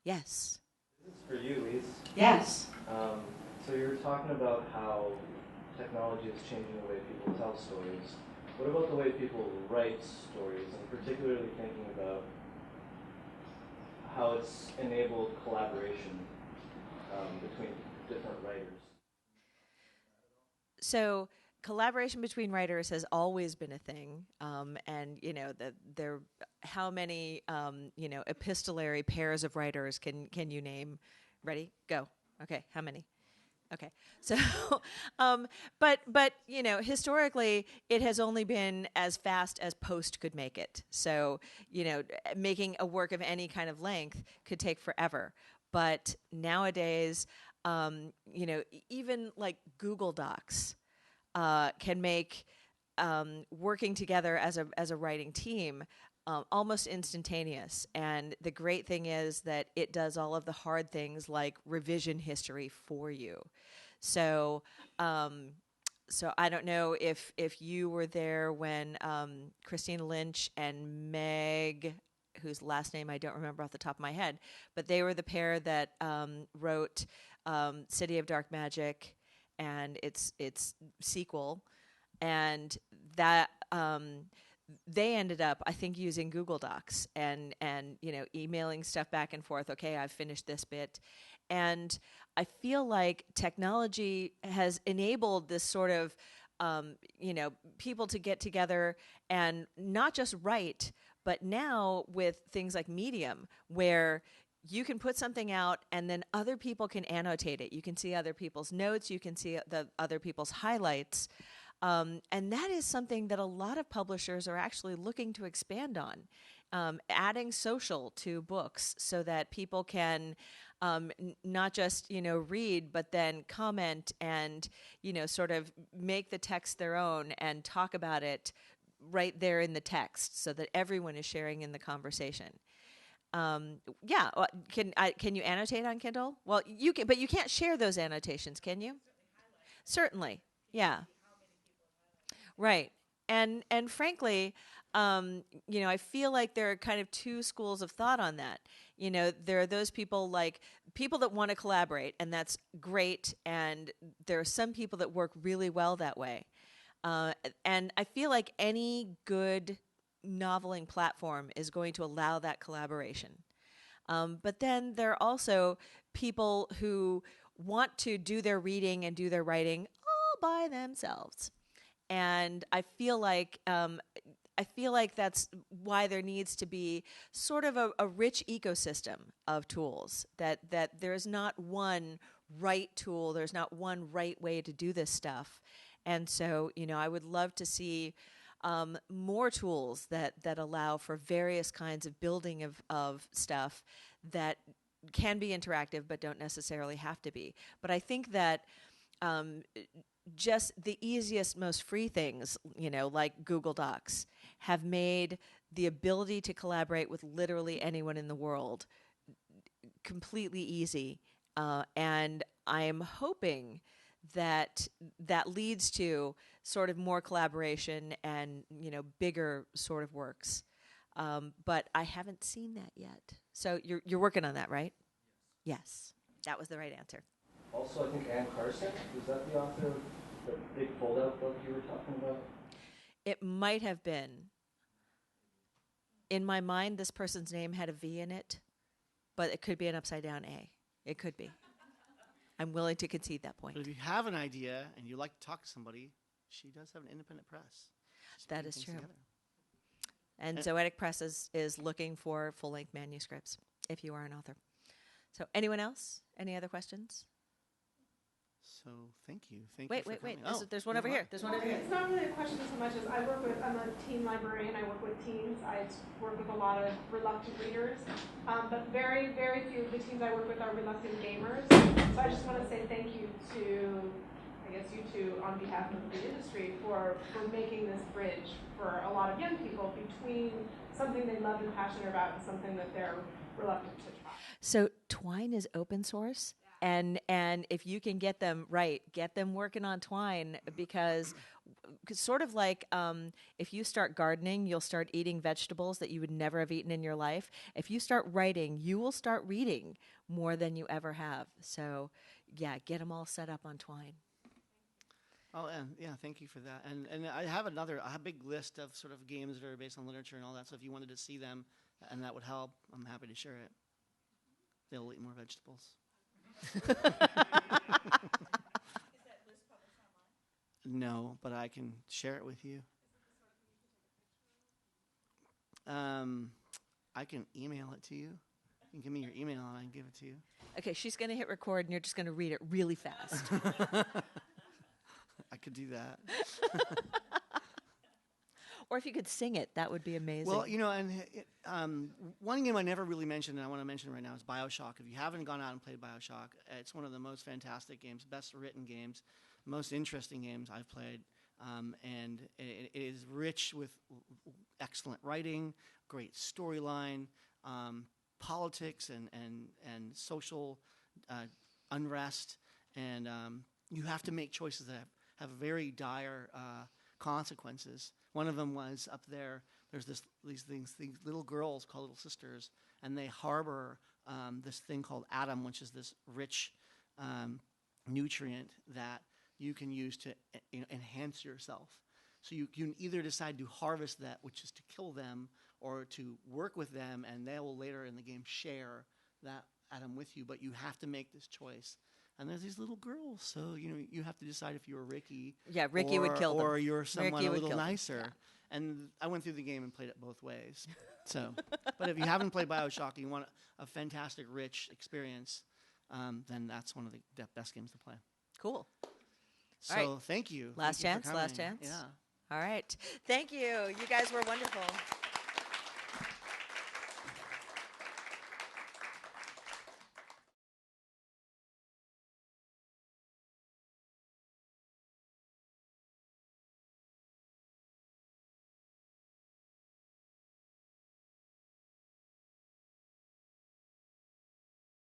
Yes. This is for you, Lise. Yes. So you were talking about how technology is changing the way people tell stories. What about the way people write stories, and particularly thinking about how it's enabled collaboration between different writers? So collaboration between writers has always been a thing, and how many epistolary pairs of writers can you name? Ready? Go. Okay. How many? Okay. So, but historically, it has only been as fast as Post could make it. So, making a work of any kind of length could take forever. But nowadays, even like Google Docs can make working together as a writing team almost instantaneous. And the great thing is that it does all of the hard things like revision history for you. So I don't know if you were there when Christina Lynch and Meg, whose last name I don't remember off the top of my head, but they were the pair that wrote City of Dark Magic and its sequel, and that they ended up, I think, using Google Docs and emailing stuff back and forth. Okay, I've finished this bit, and I feel like technology has enabled this sort of people to get together and not just write, but now with things like Medium, where you can put something out and then other people can annotate it. You can see other people's notes. You can see the other people's highlights. And that is something that a lot of publishers are actually looking to expand on, adding social to books so that people can not just read, but then comment and sort of make the text their own and talk about it right there in the text, so that everyone is sharing in the conversation. Can you annotate on Kindle? Well, you can, but you can't share those annotations, can you? Certainly, yeah. Right. And frankly, I feel like there are kind of two schools of thought on that. There are those people that want to collaborate, and that's great. And there are some people that work really well that way. And I feel like any good noveling platform is going to allow that collaboration. But then there are also people who want to do their reading and do their writing all by themselves. And I feel like that's why there needs to be sort of a rich ecosystem of tools, that there's not one right tool, there's not one right way to do this stuff. And so, I would love to see more tools that allow for various kinds of building of stuff that can be interactive but don't necessarily have to be. But I think that just the easiest, most free things, like Google Docs, have made the ability to collaborate with literally anyone in the world completely easy. And I'm hoping that leads to sort of more collaboration and, bigger sort of works. But I haven't seen that yet. So you're working on that, right? Yes. That was the right answer. Also, I think Anne Carson, is that the author of the big fold-out book you were talking about? It might have been. In my mind, this person's name had a V in it, but it could be an upside-down A. It could be. I'm willing to concede that point. But if you have an idea and you like to talk to somebody, she does have an independent press. That is true. And Zoetic Press is looking for full-length manuscripts, if you are an author. So anyone else? Any other questions? So thank you. Wait. There's one over here. There's one over here. It's not really a question so much as I'm a teen librarian. I work with teens. I work with a lot of reluctant readers. But very, very few of the teens I work with are reluctant gamers. So I just want to say thank you to, you two, on behalf of the industry for making this bridge for a lot of young people between something they love and passionate about and something that they're reluctant to try. So Twine is open source. And if you can get them working on Twine, because sort of like if you start gardening, you'll start eating vegetables that you would never have eaten in your life. If you start writing, you will start reading more than you ever have. So, yeah, get them all set up on Twine. Oh, and yeah, thank you for that. And I have a big list of sort of games that are based on literature and all that. So if you wanted to see them and that would help, I'm happy to share it. They'll eat more vegetables. No, but I can share it with you. I can email it to you. You can give me your email and I can give it to you. Okay, she's going to hit record and you're just going to read it really fast. I could do that. Or if you could sing it, that would be amazing. Well, one game I never really mentioned, and I want to mention right now, is BioShock. If you haven't gone out and played BioShock, it's one of the most fantastic games, best written games, most interesting games I've played. And it is rich with excellent writing, great storyline, politics and social unrest. And you have to make choices that have very dire consequences. One of them was up there. There's these little girls called little sisters, and they harbor this thing called Adam, which is this rich nutrient that you can use to enhance yourself. So you can either decide to harvest that, which is to kill them, or to work with them, and they will later in the game share that Adam with you. But you have to make this choice. and there's these little girls. So you have to decide if you're Ricky. Yeah, Ricky would kill them. Or you're someone Ricky a would little kill them, nicer. yeah. And I went through the game and played it both ways. So, but if you haven't played BioShock and you want a fantastic, rich experience, then that's one of the best games to play. Cool. So right. Thank you. Last Thank you for chance, last coming. chance. Yeah. All right. Thank you. You guys were wonderful.